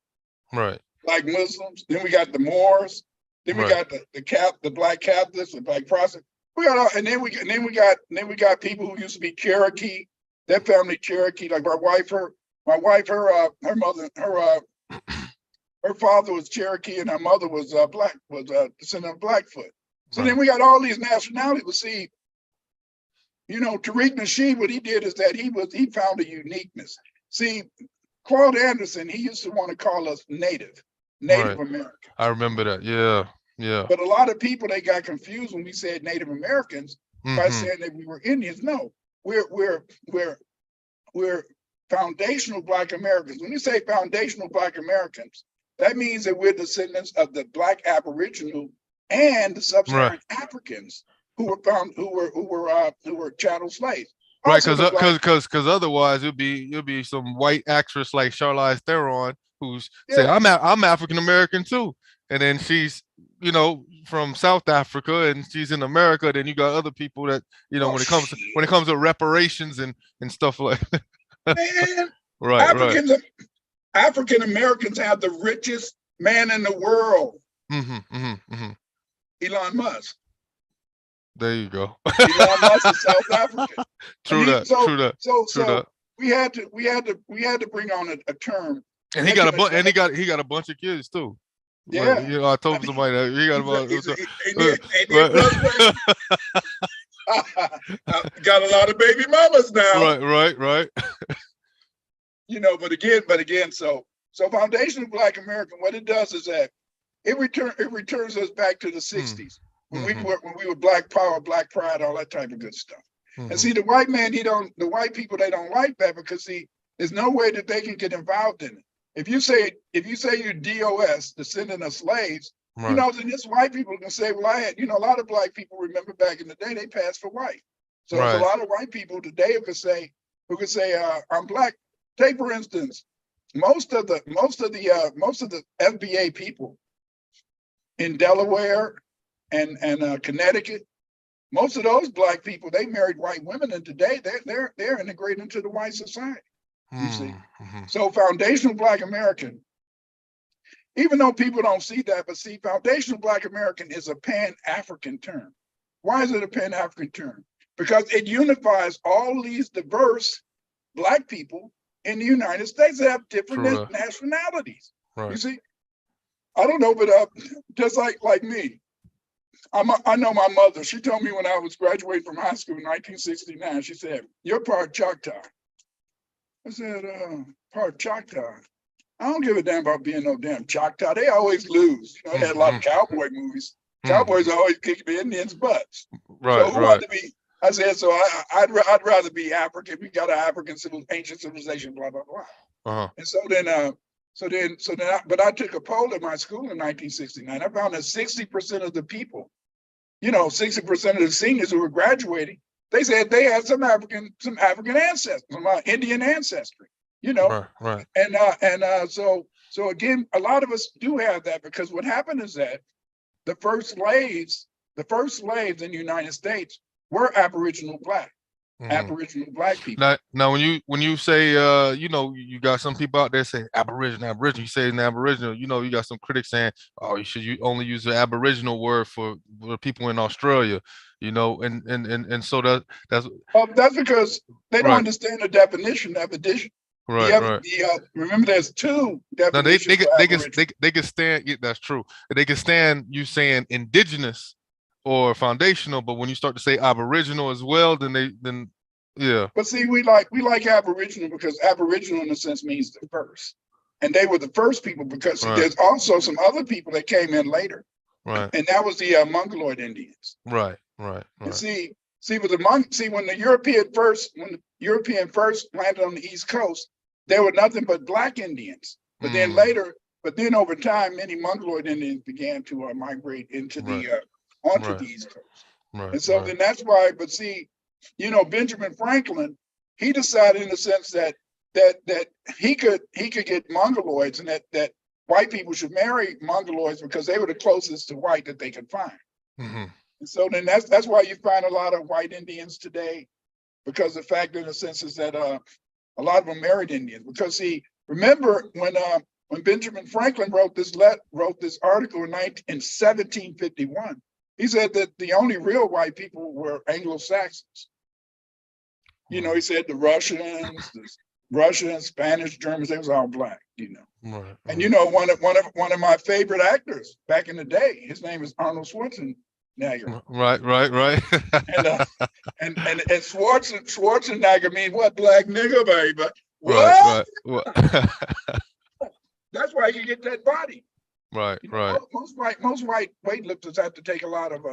Speaker 2: right, Black Muslims, then we got the Moors, then we got the Black Catholics, the Black Protestants. We got all, and then we got people who used to be Cherokee, their family Cherokee, like my wife, her her father was Cherokee and her mother was black, was descendant of Blackfoot. So then we got all these nationalities. But see, you know, Tariq Nasheed, what he did is that he found a uniqueness. See, Claude Anderson, he used to want to call us Native American.
Speaker 1: I remember that. Yeah, yeah.
Speaker 2: But a lot of people, they got confused when we said Native Americans by saying that we were Indians. No, we're foundational Black Americans. When you say foundational Black Americans, that means that we're descendants of the Black Aboriginal and the Sub-Saharan Africans who were chattel slaves.
Speaker 1: Right, because otherwise it'll be some white actress like Charlize Theron who's saying I'm African American too, and then she's, you know, from South Africa and she's in America. Then you got other people that, you know, when it comes to reparations and stuff like that.
Speaker 2: Man,
Speaker 1: right.
Speaker 2: African Americans have the richest man in the world. Elon Musk.
Speaker 1: There you go.
Speaker 2: Elon Musk is South African.
Speaker 1: True that.
Speaker 2: So we had to bring on a term.
Speaker 1: And he got a bunch of kids too.
Speaker 2: Yeah.
Speaker 1: Like, you know, I told somebody that he got about
Speaker 2: got a lot of baby mamas now.
Speaker 1: Right.
Speaker 2: You know, but again, so foundational Black American, what it does is that it returns us back to the 60s. When we were Black Power, Black Pride, all that type of good stuff. And see, the white man, the white people, they don't like that because see, there's no way that they can get involved in it. If you say you're DOS, descendant of slaves, you know, then this white people can say, well, a lot of Black people remember back in the day, they passed for white. So there's a lot of white people today who could say, I'm Black. Take for instance, most of the FBA people in Delaware and Connecticut, most of those Black people, they married white women, and today they're integrated into the white society. You see, so foundational Black American, even though people don't see that, but see, foundational Black American is a Pan-African term. Why is it a Pan-African term? Because it unifies all these diverse Black people in the United States that have different nationalities. You see, I don't know, but just like me, I know my mother. She told me when I was graduating from high school in 1969, she said, "You're part Choctaw." I said, "Part Choctaw? I don't give a damn about being no damn Choctaw. They always lose. You know, they had a lot of cowboy movies. Cowboys always kick the Indians' butts. So who wanted to be?" I said, "So I'd rather be African. We got an African ancient civilization, blah blah blah." And but I took a poll at my school in 1969. I found that 60% of the people, 60% of the seniors who were graduating, they said they had some African ancestry, some Indian ancestry, So again, a lot of us do have that, because what happened is that the first slaves in the United States were Aboriginal Black people.
Speaker 1: Now when you say you got some people out there saying Aboriginal, you say an Aboriginal, you got some critics saying, oh, you only use the Aboriginal word for people in Australia, and so that's
Speaker 2: because they don't understand the definition of addition. Remember, there's two definitions.
Speaker 1: They can stand. Yeah, that's true. They can stand you saying indigenous or foundational, but when you start to say Aboriginal as well, then yeah.
Speaker 2: But see, we like Aboriginal because Aboriginal in a sense means the first, and they were the first people, because there's also some other people that came in later, and that was the Mongoloid Indians.
Speaker 1: Right.
Speaker 2: And see, when the European first landed on the East Coast, they were nothing but Black Indians. But then over time, many Mongoloid Indians began to migrate into onto the East Coast. And so then that's why, but see, Benjamin Franklin, he decided in the sense that he could get Mongoloids, and that white people should marry Mongoloids because they were the closest to white that they could find. And so then that's why you find a lot of white Indians today, because the fact in a sense is that a lot of them married Indians. Because see, remember when Benjamin Franklin wrote this article in 1751, he said that the only real white people were Anglo-Saxons. He said the Russians, Russians, Spanish, Germans, they was all black, you know.
Speaker 1: Right.
Speaker 2: And you know, one of my favorite actors back in the day, his name is Arnold Schwarzenegger.
Speaker 1: Right.
Speaker 2: And Schwarzenegger means what? Black nigga, baby. What?
Speaker 1: Right.
Speaker 2: That's why you get that body.
Speaker 1: Right.
Speaker 2: You know, most white weightlifters have to take a lot of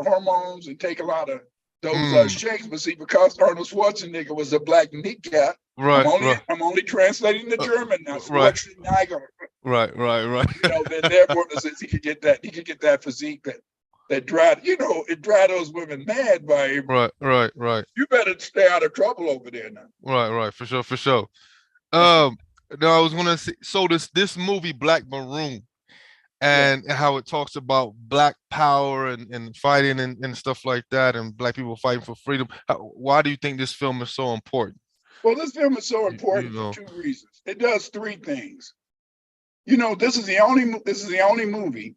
Speaker 2: hormones and take a lot of those shakes. But see, because Arnold Schwarzenegger was a black nigga,
Speaker 1: Right.
Speaker 2: I'm only translating the German now.
Speaker 1: Right.
Speaker 2: Schwarzenegger.
Speaker 1: Right.
Speaker 2: You know, then therefore, since he could get that physique that drive, you know, it drive those women mad by him.
Speaker 1: Right.
Speaker 2: You better stay out of trouble over there now.
Speaker 1: Right. For sure. No, I was gonna say, so this movie Black Maroon and how it talks about black power and fighting and stuff like that, and black people fighting for freedom. Why do you think this film is so important?
Speaker 2: Well, this film is so important for two reasons. It does three things. You know, this is the only movie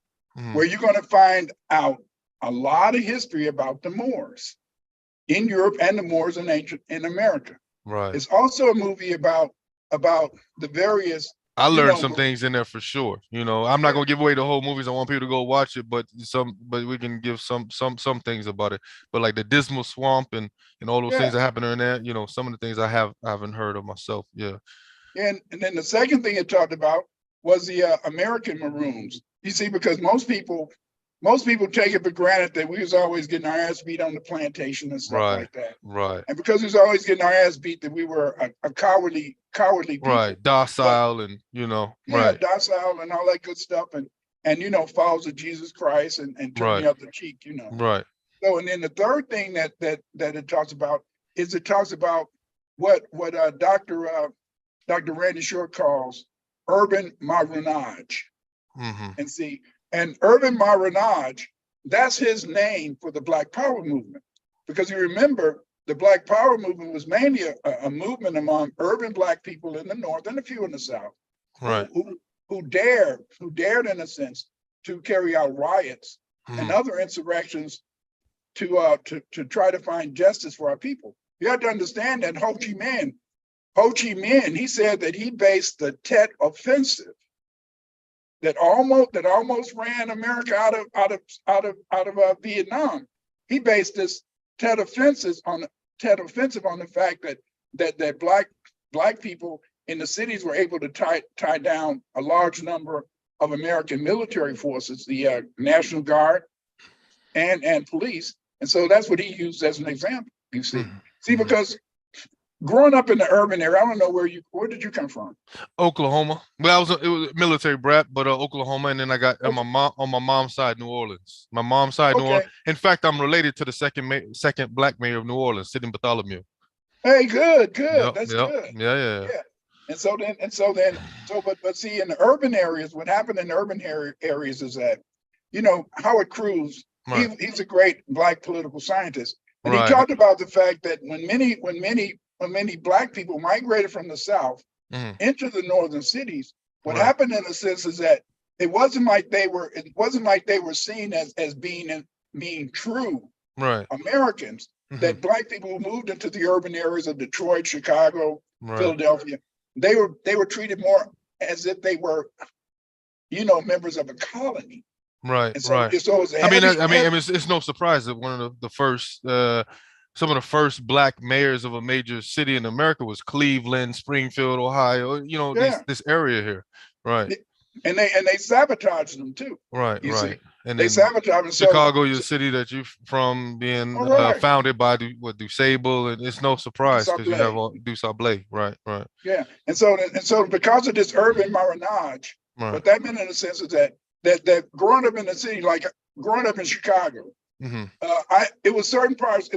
Speaker 2: where you're going to find out a lot of history about the Moors in Europe and the Moors in America.
Speaker 1: Right.
Speaker 2: It's also a movie about the various.
Speaker 1: I learned some things in there for sure. You know, I'm not gonna give away the whole movies. I want people to go watch it, but we can give some things about it. But like the Dismal Swamp and all those things that happen in there, you know, some of the things I haven't heard of myself. Yeah.
Speaker 2: And then the second thing it talked about was the American Maroons. You see, because most people take it for granted that we was always getting our ass beat on the plantation and stuff like that.
Speaker 1: Right.
Speaker 2: And because we was always getting our ass beat, that we were a cowardly people.
Speaker 1: Right. Docile and, you know.
Speaker 2: Yeah, docile and all that good stuff. And you know, followers of Jesus Christ and turning the other cheek, you know.
Speaker 1: Right.
Speaker 2: So, and then the third thing that it talks about is what Dr. Randy Short calls urban maroonage. And see, and urban maroonage, that's his name for the Black Power movement. Because you remember, the Black Power movement was mainly a movement among urban Black people in the North and a few in the South,
Speaker 1: right,
Speaker 2: who dared in a sense to carry out riots and other insurrections to try to find justice for our people. You have to understand that Ho Chi Minh, he said that he based the Tet Offensive that almost ran America out of Vietnam. He based this Tet Offensive on the fact that black people in the cities were able to tie down a large number of American military forces, the National Guard and police, and so that's what he used as an example. You see, because growing up in the urban area, I don't know where did you come from?
Speaker 1: Oklahoma. Well, it was military brat, but Oklahoma, and then I got on my mom's side, New Orleans. My mom's side, New Orleans. In fact, I'm related to the second black mayor of New Orleans, Sidney Bartholomew.
Speaker 2: Hey, good.
Speaker 1: Yep,
Speaker 2: That's good.
Speaker 1: Yeah.
Speaker 2: And so but see, in the urban areas, what happened in the urban areas is that, you know, Howard Cruz, he's a great black political scientist, and he talked about the fact that when many black people migrated from the South into the northern cities, what happened in a sense is that it wasn't like they were seen as being true Americans. That black people who moved into the urban areas of Detroit, Chicago, Philadelphia, they were treated more as if they were, you know, members of a colony.
Speaker 1: Right.
Speaker 2: And so,
Speaker 1: it's no surprise that one of the first some of the first black mayors of a major city in America was Cleveland, Springfield, Ohio, you know, this area here. Right.
Speaker 2: And they sabotaged them too.
Speaker 1: Right.
Speaker 2: See?
Speaker 1: And
Speaker 2: they sabotaged them.
Speaker 1: Chicago, your city that you're from, being founded by Dusable, and it's no surprise because you have Dusable. Right.
Speaker 2: Yeah. And so because of this urban maroonage, what that meant in a sense is that growing up in the city, like growing up in Chicago, it was certain parts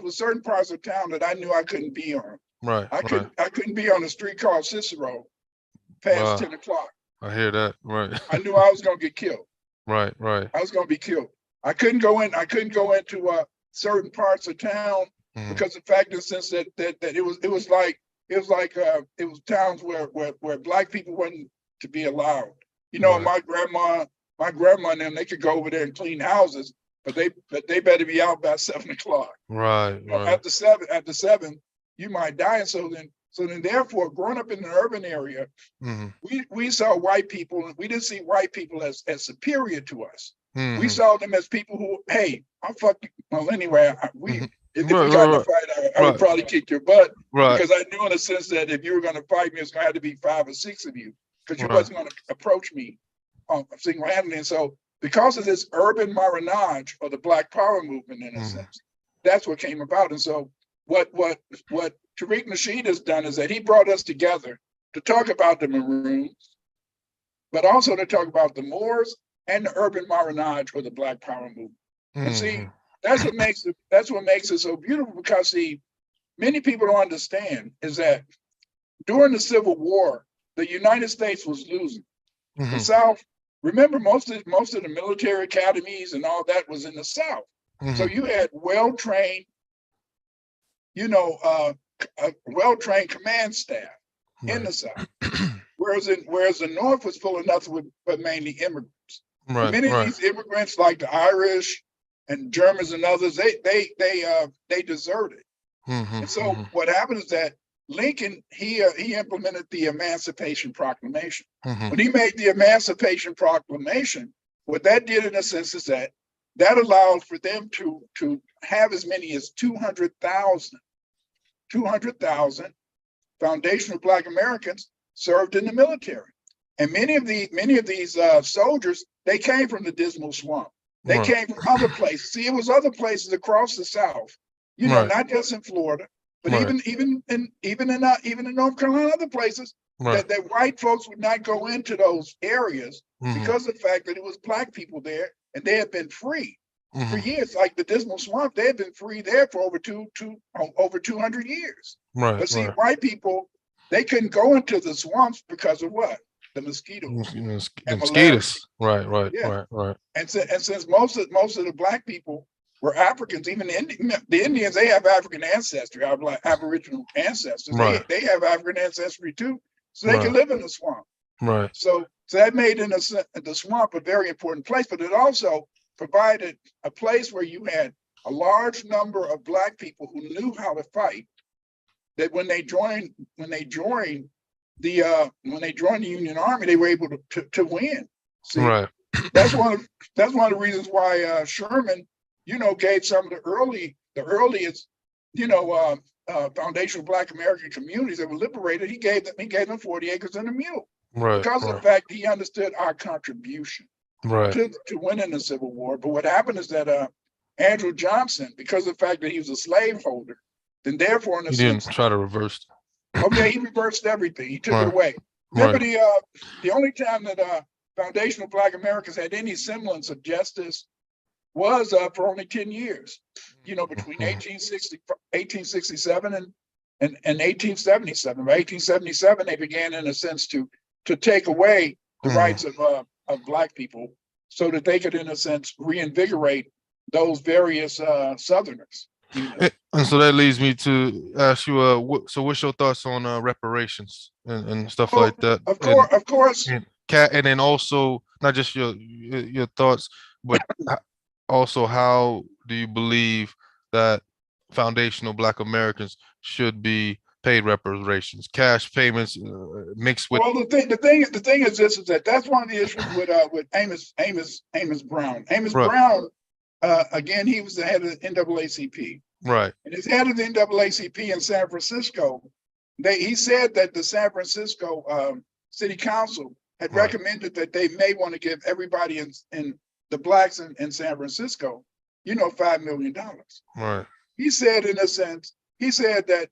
Speaker 2: of town that I knew I couldn't be on. I couldn't be on a street called Cicero past 10 o'clock.
Speaker 1: I hear that. Right.
Speaker 2: I knew I was gonna get killed.
Speaker 1: Right.
Speaker 2: I was gonna be killed. I couldn't go into certain parts of town because the fact is, since that it was towns where black people wasn't to be allowed. You know, my grandma and them, they could go over there and clean houses, but they better be out by 7 o'clock.
Speaker 1: Right.
Speaker 2: After seven, you might die. And so then So then therefore, growing up in the urban area, we saw white people, and we didn't see white people as superior to us. We saw them as people who, hey, I'll fuck you. Well, anyway, if we got in a fight, I would probably kick your butt, because I knew in a sense that if you were going to fight me, it's going to have to be 5 or 6 of you, because you wasn't going to approach me single-handedly. And so because of this urban marronage, or the Black Power movement in a sense, that's what came about. And so what Tariq Nasheed has done is that he brought us together to talk about the Maroons, but also to talk about the Moors and the urban marronage, or the Black Power movement. And see, that's what makes it so beautiful, because see, many people don't understand is that during the Civil War, the United States was losing. The South, remember, most of the military academies and all that was in the South. So you had well-trained, well-trained command staff in the South, whereas the North was full of nothing but mainly immigrants. Many of these immigrants, like the Irish and Germans and others, they deserted. And so what happened is that Lincoln, he implemented the Emancipation Proclamation. When he made the Emancipation Proclamation, what that did in a sense is that allowed for them to have as many as 200,000 foundational Black Americans served in the military. And many of these soldiers, they came from the Dismal Swamp. They came from other places. See, it was other places across the South, not just in Florida, but even in North Carolina, other places that white folks would not go into those areas because of the fact that it was Black people there, and they had been free for years. Like the Dismal Swamp, they had been free there for over 200 years. But see, white people, they couldn't go into the swamps because of what? The mosquitoes.
Speaker 1: Mosquitoes. Right.
Speaker 2: And since most of the Black people were Africans, even the Indians, they have African ancestry, Aboriginal ancestors. They have African ancestry too, so they can live in the swamp. So that made the swamp a very important place, but it also provided a place where you had a large number of Black people who knew how to fight. That when they joined the Union Army, they were able to win. See, that's one of the reasons why Sherman, gave some of the earliest, foundational Black American communities that were liberated. He gave them 40 acres and a mule, because of the fact he understood our contribution to winning the Civil War. But what happened is that Andrew Johnson, because of the fact that he was a slaveholder, then therefore, in a sense,
Speaker 1: didn't try to reverse.
Speaker 2: Oh yeah, he reversed everything. He took it away. Remember the only time that foundational Black Americans had any semblance of justice was for only 10 years. Between 1867 and 1877. By 1877, they began, in a sense, to take away the rights of Black people, so that they could, in a sense, reinvigorate those various Southerners.
Speaker 1: And so that leads me to ask you, so what's your thoughts on reparations and stuff like that?
Speaker 2: Of course.
Speaker 1: And then also, not just your thoughts, but also, how do you believe that foundational Black Americans should be paid reparations, cash payments mixed with?
Speaker 2: Well, the thing is this: is that's one of the issues with Amos Brown. Brown, again, he was the head of the NAACP.
Speaker 1: Right.
Speaker 2: And as head of the NAACP in San Francisco, he said that the San Francisco City Council had recommended that they may want to give everybody in the Blacks in San Francisco, $5 million.
Speaker 1: Right.
Speaker 2: He said, in a sense, that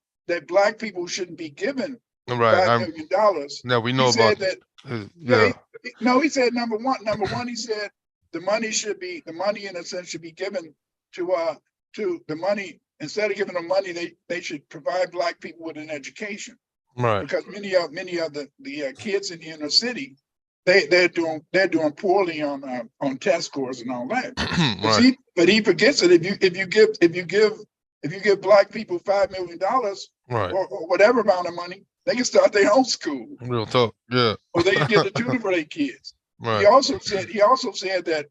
Speaker 2: Black people shouldn't be given $5 million.
Speaker 1: No, we know about
Speaker 2: that. He said number one, he said the money in a sense should be given to the money. Instead of giving them money, they should provide Black people with an education.
Speaker 1: Right.
Speaker 2: Because many of the kids in the inner city, they're doing poorly on test scores and all that. But he forgets that if you give Black people $5 million, or whatever amount of money, they can start their own school.
Speaker 1: Real talk, yeah.
Speaker 2: Or they can get a tutor for their kids.
Speaker 1: Right.
Speaker 2: He also said that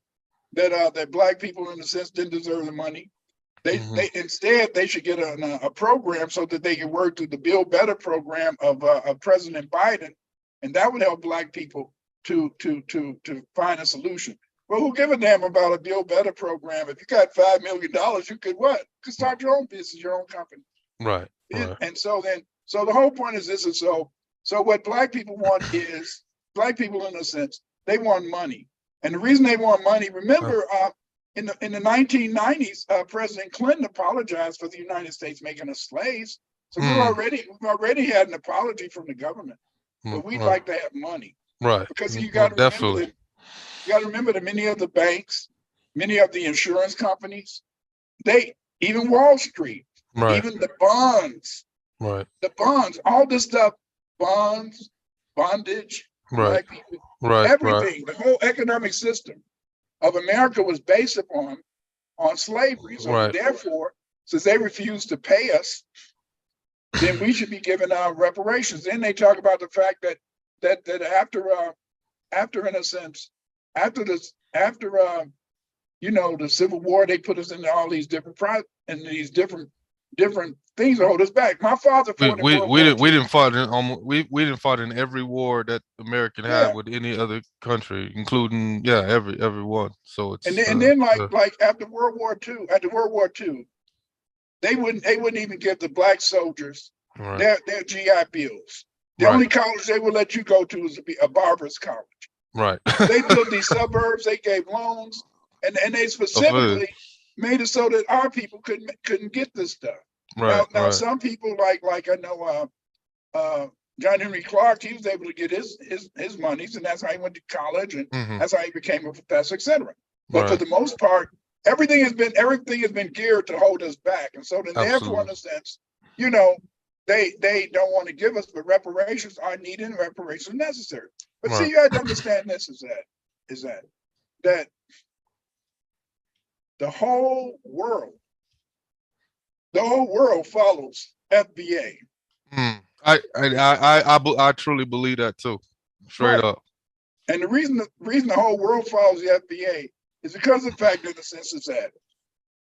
Speaker 2: Black people, in a sense, didn't deserve the money. They instead they should get a program so that they can work through the Build Better program of President Biden, and that would help Black people to find a solution. Well, who give a damn about a Build Better program? If you got $5 million, you could what? You could start your own business, your own company.
Speaker 1: Right. Right.
Speaker 2: And so the whole point is this: is so what Black people want is Black people, in a sense, they want money, and the reason they want money. Remember, in the 1990s, President Clinton apologized for the United States making us slaves. So we've already had an apology from the government, but we'd like to have money,
Speaker 1: right?
Speaker 2: Because you got to remember that many of the banks, many of the insurance companies, even Wall Street,
Speaker 1: right,
Speaker 2: even the bonds,
Speaker 1: right,
Speaker 2: all this stuff, bonds, bondage,
Speaker 1: right,
Speaker 2: Black people,
Speaker 1: right,
Speaker 2: everything, the whole economic system of America was based upon slavery. So therefore, since they refuse to pay us, then we should be given our reparations. Then they talk about the fact that after in a sense, after the Civil War, they put us into all these different different things to hold us back. My father fought in World War II.
Speaker 1: We didn't fight in every war that America had with any other country, including every one. So it's
Speaker 2: and then like after World War II, they wouldn't even give the Black soldiers their GI Bills. The only college they would let you go to was a barber's college.
Speaker 1: Right.
Speaker 2: They built these suburbs. They gave loans, and they specifically made it so that our people couldn't get this stuff.
Speaker 1: Right.
Speaker 2: Now some people like I know John Henry Clark, he was able to get his monies, and that's how he went to college, and that's how he became a professor, etc. But for the most part, everything has been geared to hold us back, and so then therefore, in a sense, they don't want to give us, but reparations are needed and reparations are necessary. But see, you have to understand this is that the whole world follows FBA.
Speaker 1: I truly believe that too, straight up.
Speaker 2: And the reason the whole world follows the FBA is because of the fact that, in a sense, is that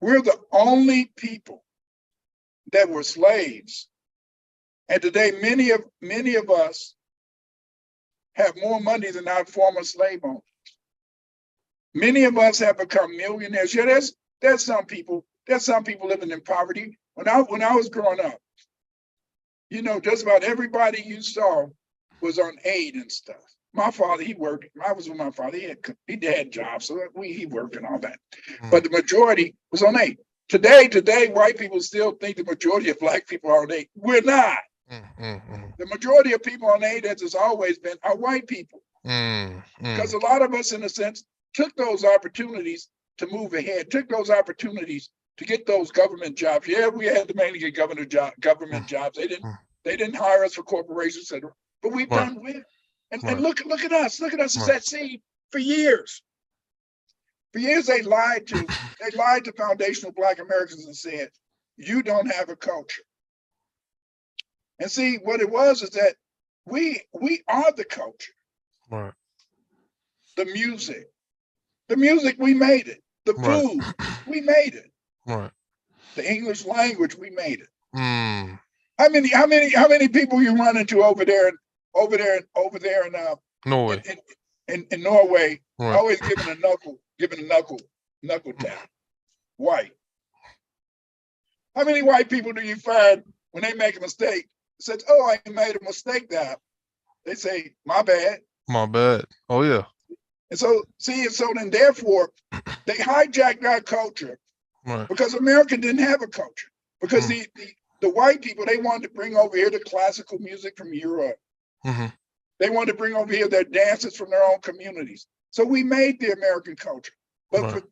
Speaker 2: we're the only people that were slaves, and today many of us have more money than our former slave owners. Many of us have become millionaires. Yeah, there's some people living in poverty. When I was growing up, just about everybody you saw was on aid and stuff. My father, he worked. I was with my father. He had jobs, so he worked and all that. But the majority was on aid. Today, white people still think the majority of Black people are on aid. We're not. The majority of people on aid, as it's always been, are white people. Because a lot of us, in a sense, took those opportunities to move ahead, took those opportunities to get those government jobs. Yeah, we had to mainly get government jobs. They didn't hire us for corporations, etc. But we've done well. And look at us. Look at us as that seed for years. For years, they lied to foundational Black Americans and said, you don't have a culture. And see, what it was is that we are the culture.
Speaker 1: Right.
Speaker 2: The music, we made it. The food, we made it.
Speaker 1: Right.
Speaker 2: The English language, we made it. How many people you run into over there in
Speaker 1: Norway?
Speaker 2: In Norway, always giving a knuckle tap. White. How many white people do you find when they make a mistake? Says, "Oh, I made a mistake now." They say, "My bad."
Speaker 1: My bad. Oh yeah.
Speaker 2: And so then therefore they hijacked our culture because America didn't have a culture. Because the white people, they wanted to bring over here the classical music from Europe. They wanted to bring over here their dances from their own communities. So we made the American culture. But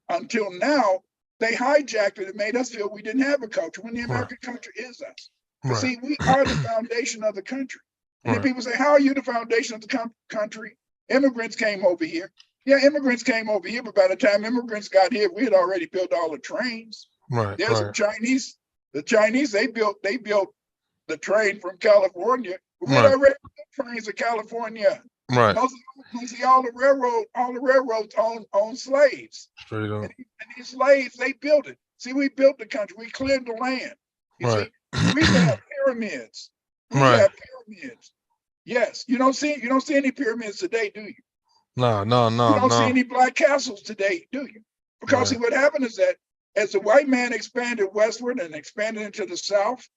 Speaker 2: until now, they hijacked it and made us feel we didn't have a culture when the American culture is us. But see, we are the foundation of the country. And then people say, how are you the foundation of the country? Immigrants came over here. Yeah, immigrants came over here, but by the time immigrants got here, we had already built all the trains. There's the Chinese. The Chinese, they built the train from California. We had already built trains in California.
Speaker 1: Right.
Speaker 2: Mostly all the railroads own slaves.
Speaker 1: Straight up.
Speaker 2: And these slaves, they built it. See, we built the country. We cleared the land. You
Speaker 1: Right.
Speaker 2: see, we used to have pyramids. We used to
Speaker 1: Right.
Speaker 2: have pyramids. Yes, you don't see any pyramids today, do you?
Speaker 1: No, no,
Speaker 2: You
Speaker 1: no,
Speaker 2: don't see
Speaker 1: no.
Speaker 2: any black castles today, do you? Because see,
Speaker 1: Right.
Speaker 2: what happened is that as the white man expanded westward and expanded into the south,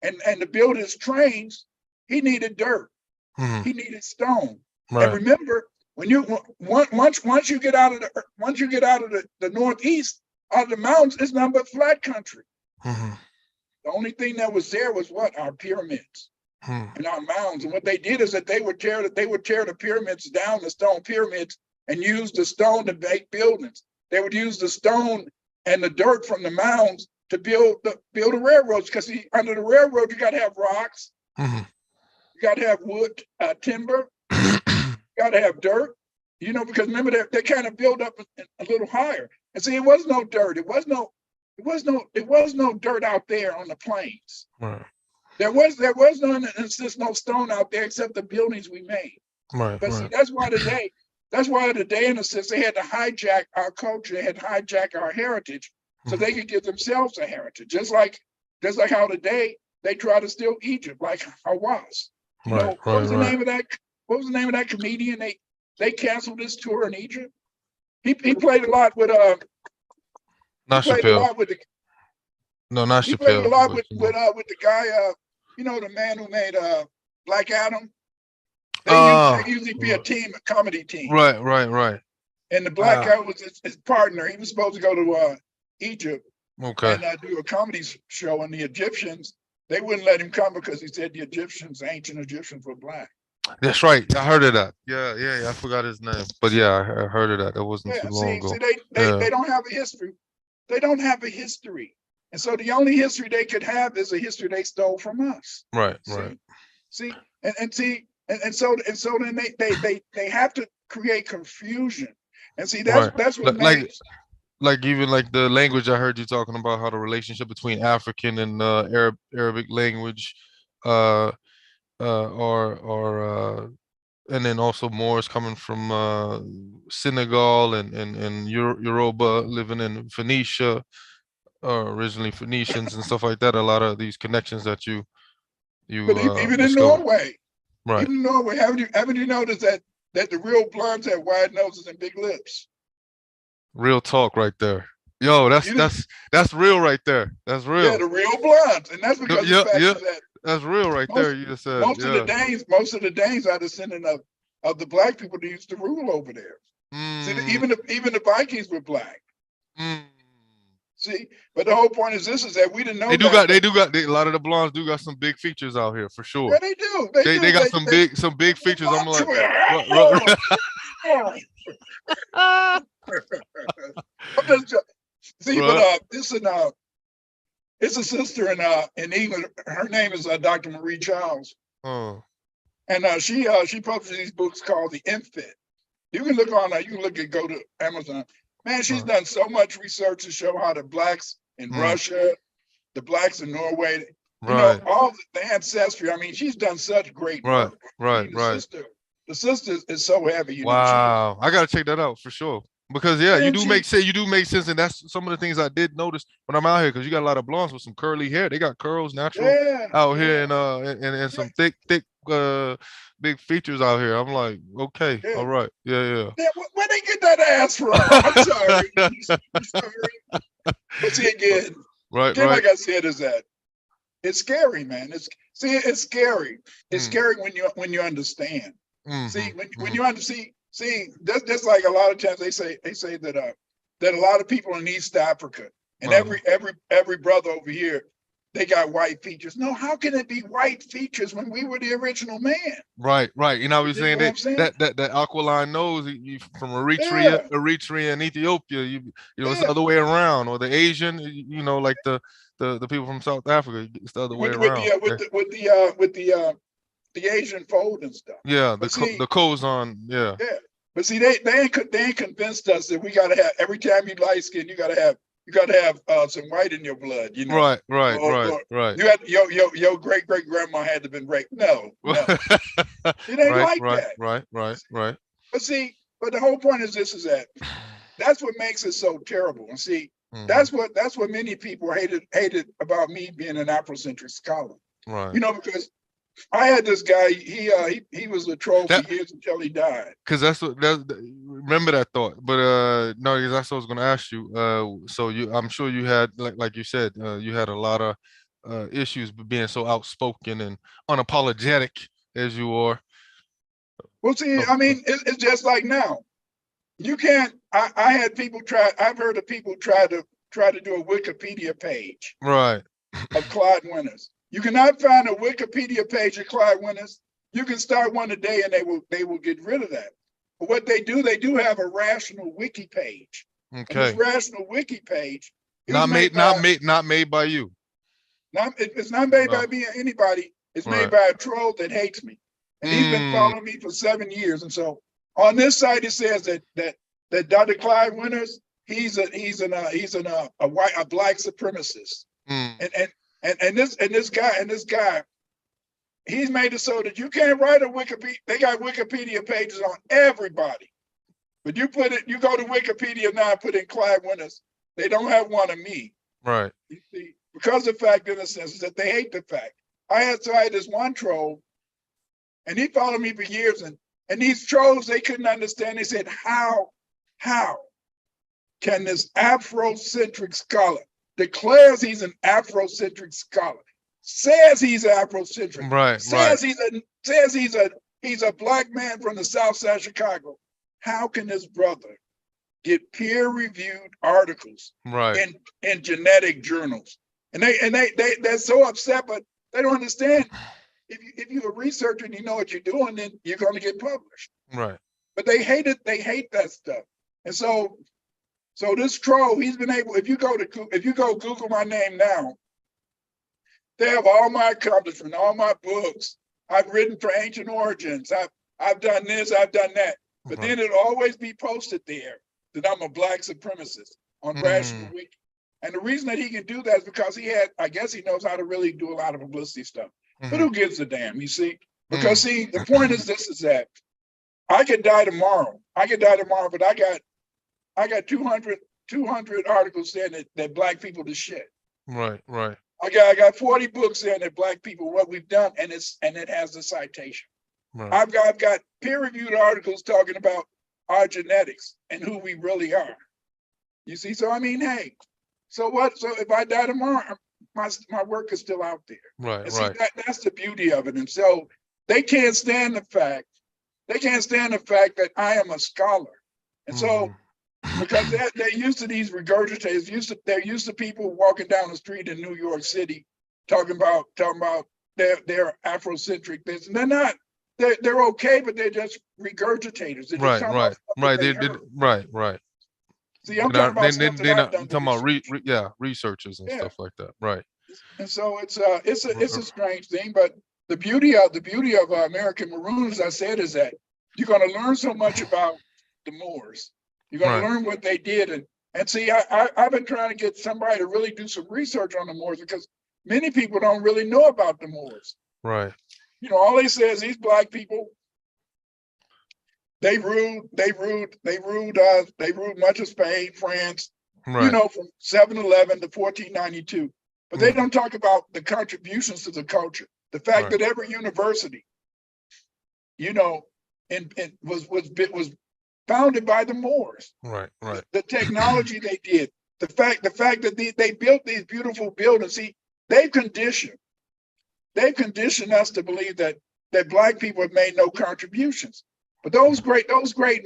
Speaker 2: and to build his trains, he needed dirt.
Speaker 1: Mhm.
Speaker 2: He needed stone. And
Speaker 1: Right.
Speaker 2: remember, when you once you get out of the northeast, out of the mountains, it's nothing but flat country.
Speaker 1: Mhm.
Speaker 2: The only thing that was there was what? Our pyramids
Speaker 1: Mhm.
Speaker 2: and our mounds. And what they did is that they would tear the pyramids down, the stone pyramids, and use the stone to make buildings. They would use the stone and the dirt from the mounds to build the railroads. Because under the railroad, you got to have rocks,
Speaker 1: Mhm.
Speaker 2: you got to have wood, timber, you got to have dirt. You know, because remember they kind of build up a little higher. And see, it was no dirt. It was no dirt out there on the plains.
Speaker 1: Right.
Speaker 2: There was no stone out there except the buildings we made.
Speaker 1: Right.
Speaker 2: But see,
Speaker 1: Right.
Speaker 2: that's why today, in a sense, they had to hijack our culture, they had to hijack our heritage so
Speaker 1: Mhm.
Speaker 2: they could give themselves a heritage. Just like how today they try to steal Egypt, like Hawass. You
Speaker 1: Right.
Speaker 2: know, what was the
Speaker 1: Right.
Speaker 2: name of that? What was the name of that comedian? They canceled his tour in Egypt. He played a lot with he
Speaker 1: Not
Speaker 2: played a
Speaker 1: Chappelle.
Speaker 2: lot with the
Speaker 1: No, not
Speaker 2: he played a
Speaker 1: Chappelle.
Speaker 2: lot
Speaker 1: But,
Speaker 2: with the guy you know, the man who made Black Adam.
Speaker 1: Oh.
Speaker 2: They usually be a team, a comedy team.
Speaker 1: Right. Right. Right.
Speaker 2: And the black
Speaker 1: Ah.
Speaker 2: guy was his partner. He was supposed to go to Egypt
Speaker 1: Okay.
Speaker 2: and do a comedy show. And the Egyptians, they wouldn't let him come because he said the ancient Egyptians were black.
Speaker 1: That's right. I heard of that. Yeah. Yeah. Yeah. I forgot his name. But yeah, I heard of that. That wasn't too
Speaker 2: Yeah,
Speaker 1: long
Speaker 2: see,
Speaker 1: ago.
Speaker 2: they
Speaker 1: Yeah.
Speaker 2: don't have a history. They don't have a history. And so the only history they could have is a history they stole from us.
Speaker 1: Right. Right.
Speaker 2: See, so then they have to create confusion. And see,
Speaker 1: Right.
Speaker 2: that's what makes
Speaker 1: Like even like the language I heard you talking about how the relationship between African and Arabic language, uh, or and then also Moors coming from Senegal and Yoruba living in Phoenicia, originally Phoenicians and stuff like that. A lot of these connections that you
Speaker 2: but even in
Speaker 1: discover.
Speaker 2: Norway,
Speaker 1: Right.
Speaker 2: haven't you noticed that the real blondes have wide noses and big lips?
Speaker 1: Real talk right there. Yo,
Speaker 2: You didn't,
Speaker 1: that's real right there. That's
Speaker 2: yeah,
Speaker 1: real.
Speaker 2: the real blondes, and that's because the
Speaker 1: Yeah,
Speaker 2: fact
Speaker 1: yeah.
Speaker 2: is that
Speaker 1: That's real right there.
Speaker 2: most
Speaker 1: You just said, yeah.
Speaker 2: most of the Danes are descendant of the black people that used to rule over there. See,
Speaker 1: Mm,
Speaker 2: even the Vikings were black.
Speaker 1: mm.
Speaker 2: See, but the whole point is this: is that we didn't know
Speaker 1: They do
Speaker 2: that.
Speaker 1: got, they do got, a lot of the blondes do got some big features out here for sure.
Speaker 2: Yeah, they do. They
Speaker 1: They
Speaker 2: do.
Speaker 1: got some big
Speaker 2: They
Speaker 1: features. I'm
Speaker 2: walk
Speaker 1: like,
Speaker 2: to it. I'm just see, but
Speaker 1: right.
Speaker 2: this and it's a sister in England. Her name is Dr. Marie Charles,
Speaker 1: Oh,
Speaker 2: and she publishes these books called The Infant. You can look on you can look at go to Amazon. Man, she's done so much research to show how the blacks in Russia, the blacks in Norway, you know,
Speaker 1: right,
Speaker 2: all the ancestry. I mean, she's done such great
Speaker 1: right,
Speaker 2: work. I
Speaker 1: right,
Speaker 2: mean,
Speaker 1: right.
Speaker 2: the sister is so heavy, you know.
Speaker 1: Wow, I gotta check that out for sure. Because yeah,
Speaker 2: And she,
Speaker 1: you do make sense, and that's some of the things I did notice when I'm out here. Because you got a lot of blondes with some curly hair. They got curls natural
Speaker 2: yeah,
Speaker 1: out
Speaker 2: yeah,
Speaker 1: here, and some thick big features out here. I'm like, okay,
Speaker 2: yeah.
Speaker 1: all right, yeah,
Speaker 2: Yeah, where they get that ass from? I'm sorry. I'm sorry. But see
Speaker 1: yeah. Right,
Speaker 2: again,
Speaker 1: right.
Speaker 2: like I said, is that it's scary, man. It's scary. It's
Speaker 1: Mm,
Speaker 2: scary when you understand. See, when
Speaker 1: mhm.
Speaker 2: you understand, that's like a lot of times they say that a lot of people in East Africa and
Speaker 1: Uh-huh.
Speaker 2: every brother over here, they got white features. No, how can it be white features when we were the original man?
Speaker 1: Right, right. You know, what
Speaker 2: You
Speaker 1: I'm
Speaker 2: dig
Speaker 1: saying
Speaker 2: what I'm saying?
Speaker 1: that aqualine nose from
Speaker 2: Yeah,
Speaker 1: Eritrea and Ethiopia. You know, it's the
Speaker 2: yeah.
Speaker 1: other way around. Or the Asian, you know, like the people from South Africa. It's the other way around.
Speaker 2: The Asian fold and stuff.
Speaker 1: Yeah,
Speaker 2: But see,
Speaker 1: the codes on. Yeah.
Speaker 2: yeah. But see, they ain't convinced us that we gotta have every time you light skin, you gotta have some white in your blood, you know.
Speaker 1: Right, right, right,
Speaker 2: Or
Speaker 1: right.
Speaker 2: you had your great grandma had to have been raped. No, it ain't
Speaker 1: Right,
Speaker 2: like
Speaker 1: right,
Speaker 2: that.
Speaker 1: right, right, right.
Speaker 2: But see, but the whole point is this: is that that's what makes it so terrible. And see, That's what many people hated about me being an Afrocentric scholar.
Speaker 1: Right.
Speaker 2: You know, because I had this guy. He was a troll for years until he died.
Speaker 1: Because remember that thought. But no, that's what I was going to ask you. So I'm sure you had, like you said, you had a lot of issues with being so outspoken and unapologetic as you are.
Speaker 2: Well, see, I mean, it's just like now. You can't. I had people try. I've heard of people try to do a Wikipedia page
Speaker 1: Right.
Speaker 2: of Clyde Winters. You cannot find a Wikipedia page of Clyde Winters. You can start one today, and they will get rid of that. But what they do have a rational wiki page.
Speaker 1: Okay.
Speaker 2: And this rational wiki page
Speaker 1: not made by you.
Speaker 2: It's not made by me or anybody. It's made by a troll that hates me, and he's been following me for 7 years. And so on this site it says that Dr. Clyde Winters, he's a black supremacist, and this guy, he's made it so that you can't write a Wikipedia. They got Wikipedia pages on everybody, but you go to Wikipedia now and put in Clyde Winters, they don't have one of me.
Speaker 1: Right.
Speaker 2: You see, because the fact, in a sense, is that they hate the fact. I had this one troll, and he followed me for years, and these trolls, they couldn't understand. They said, how can this Afrocentric scholar declares he's an Afrocentric scholar, says he's Afrocentric, says he's a black man from the South Side of Chicago. How can this brother get peer-reviewed articles in genetic journals? And they're so upset, but they don't understand. If you're a researcher and you know what you're doing, then you're going to get published.
Speaker 1: Right.
Speaker 2: But they hate it. They hate that stuff. And so this troll, he's been able. If you go Google my name now, they have all my accomplishments, all my books. I've written for Ancient Origins. I've done this. I've done that. But then it'll always be posted there that I'm a black supremacist on Rational Wiki. And the reason that he can do that is because I guess he knows how to really do a lot of publicity stuff. But who gives a damn, you see? Because see, the point is that I could die tomorrow. But I got 200 articles saying that black people the shit.
Speaker 1: Right.
Speaker 2: I got 40 books saying that black people, what we've done, and it has a citation. Right. I've got peer-reviewed articles talking about our genetics and who we really are. You see, so I mean, hey, so what? So if I die tomorrow, my work is still out there.
Speaker 1: Right.
Speaker 2: And see, that's the beauty of it. And so they can't stand the fact that I am a scholar. And so because they're used to these regurgitators, they're used to people walking down the street in New York City talking about their Afrocentric this. And they're not. They're okay, but they're just regurgitators. They're just
Speaker 1: right.
Speaker 2: See, I'm talking about stuff that I've done.
Speaker 1: Talking about researchers and stuff like that, right?
Speaker 2: And so it's a strange thing, but the beauty of American Maroon, as I said, is that you're going to learn so much about the Moors. You're going to learn what they did, and see, I've been trying to get somebody to really do some research on the Moors because many people don't really know about the Moors.
Speaker 1: Right.
Speaker 2: You know, all they say is these black people. They ruled much of Spain, France, you know, from 711 to 1492. But they don't talk about the contributions to the culture. The fact that every university, you know, was founded by the Moors.
Speaker 1: Right.
Speaker 2: The technology they did, the fact that they built these beautiful buildings. See, they've conditioned us to believe that black people have made no contributions. But those great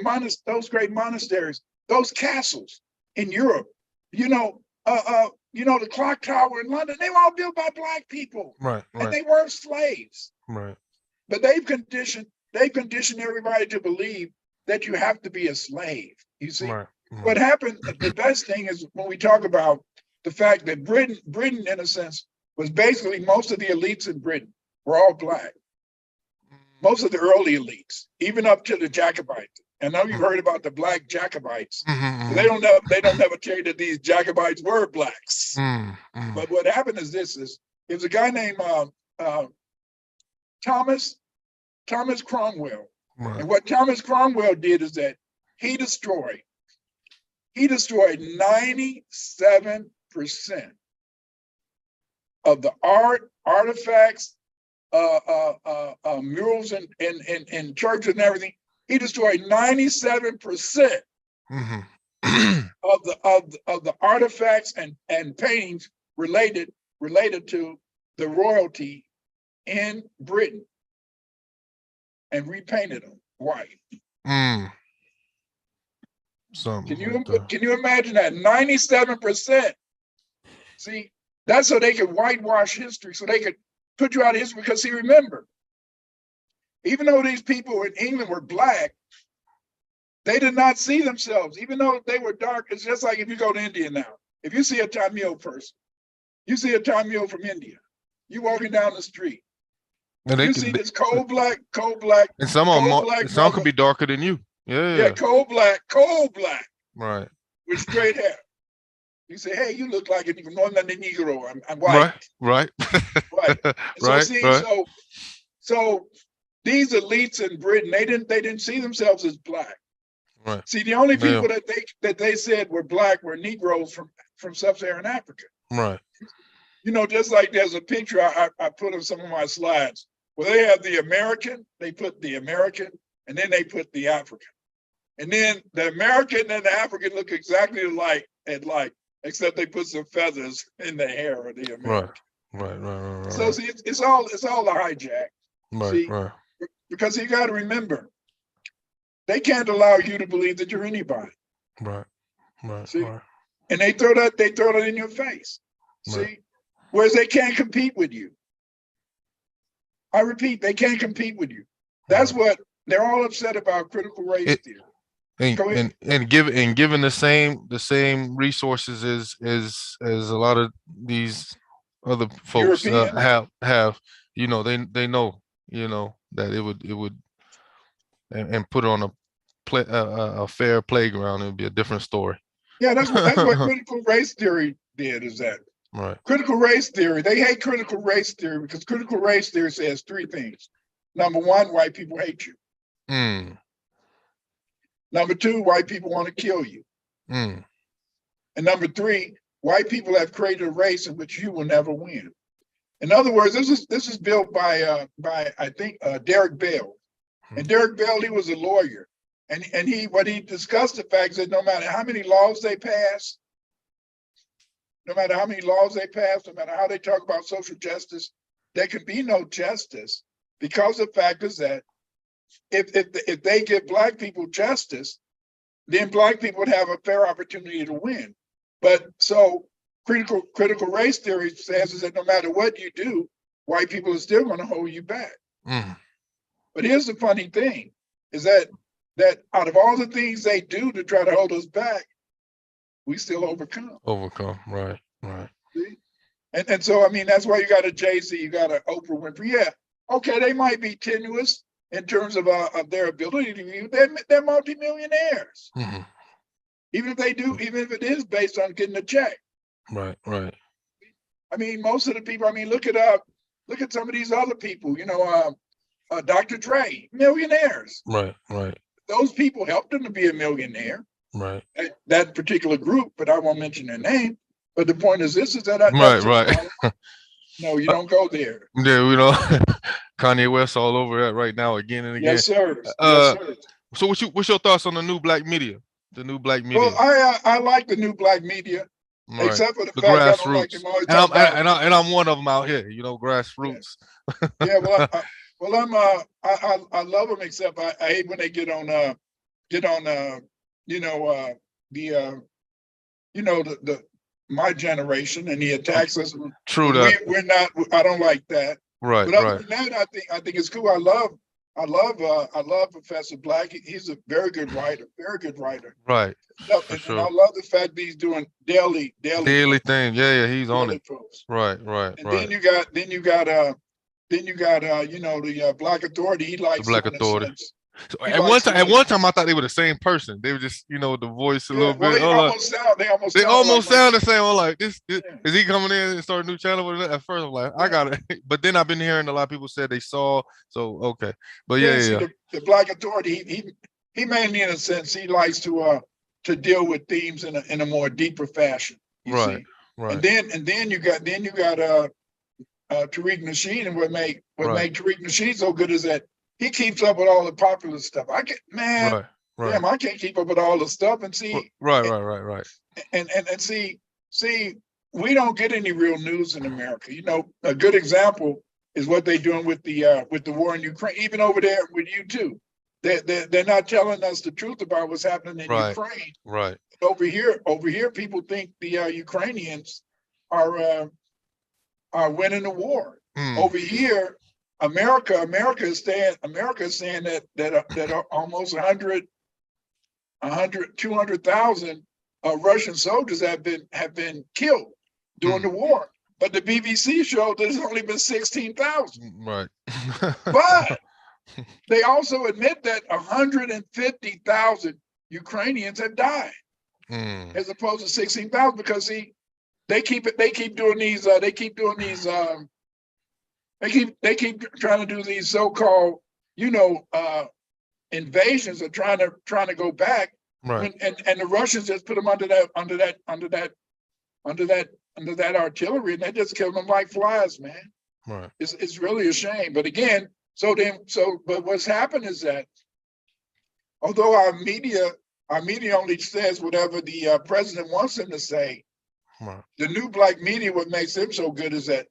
Speaker 2: monasteries, those castles in Europe, you know, the clock tower in London, they were all built by black people.
Speaker 1: Right.
Speaker 2: And they weren't slaves.
Speaker 1: Right.
Speaker 2: But they've conditioned everybody to believe that you have to be a slave. You see, what happened, the best thing is when we talk about the fact that Britain, in a sense, was basically most of the elites in Britain were all black. Most of the early elites, even up to the Jacobites. And now you've heard about the black Jacobites. They don't ever tell you that these Jacobites were blacks. But what happened is it was a guy named Thomas Cromwell. And what Thomas Cromwell did is that he destroyed He destroyed 97% of the artifacts, murals in churches and everything. He destroyed 97% of the artifacts and paintings related to the royalty in Britain, and repainted them white. Can you imagine that? 97%. See, that's so they could whitewash history, so they could put you out of history. Because see, remember, even though these people in England were black, they did not see themselves, even though they were dark. It's just like if you go to India now. If you see a Tamil person, you see a Tamil from India, you walking down the street, you see this coal black,
Speaker 1: and some could be darker than you. Yeah,
Speaker 2: coal black,
Speaker 1: right,
Speaker 2: with straight hair. You say, hey, you look like a Negro. I'm white.
Speaker 1: Right.
Speaker 2: So so these elites in Britain, they didn't see themselves as black.
Speaker 1: Right.
Speaker 2: See, the only people that they said were black were Negroes from sub-Saharan Africa.
Speaker 1: Right.
Speaker 2: You know, just like there's a picture I put on some of my slides where they have the American, they put the American, and then they put the African. And then the American and the African look exactly alike, except they put some feathers in the hair of the American.
Speaker 1: Right.
Speaker 2: So see, it's all a hijack.
Speaker 1: Right.
Speaker 2: Because you got to remember, they can't allow you to believe that you're anybody.
Speaker 1: Right.
Speaker 2: See? And they throw that in your face.
Speaker 1: Right.
Speaker 2: See? Whereas they can't compete with you. I repeat, they can't compete with you. That's what they're all upset about, critical race theory.
Speaker 1: And given the same resources as a lot of these other folks have, you know, they know, you know, that it would and put it on a fair playground, it would be a different story.
Speaker 2: Yeah, that's what critical race theory did, is that.
Speaker 1: Right.
Speaker 2: Critical race theory, they hate critical race theory because critical race theory says three things. Number one, white people hate you. Number two, white people want to kill you. And number three, white people have created a race in which you will never win. In other words, this is built by I think Derek Bell. And Derek Bell, he was a lawyer. And he discussed the fact that no matter how many laws they pass, no matter how how they talk about social justice, there can be no justice, because the fact is that if they give black people justice, then black people would have a fair opportunity to win. But so critical race theory says is that no matter what you do, white people are still going to hold you back. But here's the funny thing, is that out of all the things they do to try to hold us back, we still overcome.
Speaker 1: Right.
Speaker 2: See? And so, I mean, that's why you got a Jay-Z, you got an Oprah Winfrey. Yeah, okay, they might be tenuous in terms of their ability to view. They're multimillionaires. Even if it is based on getting a check.
Speaker 1: Right.
Speaker 2: I mean, most of the people, look at some of these other people, you know, Dr. Dre, millionaires.
Speaker 1: Right.
Speaker 2: Those people helped them to be a millionaire.
Speaker 1: Right.
Speaker 2: That particular group, but I won't mention their name. But the point is this, is that
Speaker 1: right.
Speaker 2: No, you don't go there.
Speaker 1: Yeah, we know Kanye West all over that right now, again and again.
Speaker 2: Yes, sir. Yes, sir.
Speaker 1: So what's your thoughts on the new black media?
Speaker 2: Well, I like the new black media,
Speaker 1: right.
Speaker 2: Except for the fact
Speaker 1: grassroots.
Speaker 2: I don't like them
Speaker 1: and I'm one of them out here, you know, grassroots.
Speaker 2: Yeah, I love them, except I hate when they get on my generation, and he attacks us.
Speaker 1: True that.
Speaker 2: We're not. I don't like that.
Speaker 1: Right.
Speaker 2: But other than that, I think it's cool. I love Professor Black. He's a very good writer.
Speaker 1: Right.
Speaker 2: And I love the fact that he's doing daily
Speaker 1: thing. Yeah, he's on it.
Speaker 2: Posts.
Speaker 1: Right.
Speaker 2: And then you got the Black Authority. He likes
Speaker 1: the Black Authority. So at one time, I thought they were the same person. They were just, you know, the voice a little bit. They almost sound the same. I'm like, this is he coming in and start a new channel with it? At first, I'm like, I got it. But then I've been hearing a lot of people said they saw. So okay, but yeah.
Speaker 2: The Black Authority. He mainly, in a sense, he likes to to deal with themes in a more deeper fashion. You
Speaker 1: Right.
Speaker 2: see,
Speaker 1: Right.
Speaker 2: and then you got Tariq Nasheed, and what make Tariq Nasheed so good is that he keeps up with all the popular stuff.
Speaker 1: Right. Right.
Speaker 2: Damn, I can't keep up with all the stuff and see.
Speaker 1: Right. Right. Right. Right.
Speaker 2: And see, we don't get any real news in America. You know, a good example is what they're doing with the war in Ukraine. Even over there with you too, they're not telling us the truth about what's happening in Ukraine.
Speaker 1: Right.
Speaker 2: Over here, people think the Ukrainians are winning the war. Over here, America is saying that almost 200,000 Russian soldiers have been killed during the war. But the BBC showed that it's only been 16,000.
Speaker 1: Right.
Speaker 2: But they also admit that 150,000 Ukrainians have died, as opposed to 16,000, because they keep trying to do these so-called, invasions, or trying to go back.
Speaker 1: Right.
Speaker 2: And the Russians just put them under that artillery, and they just killed them like flies, man.
Speaker 1: Right.
Speaker 2: It's really a shame. But again, but what's happened is that although our media only says whatever the president wants them to say,
Speaker 1: right.
Speaker 2: The new black media, what makes them so good is that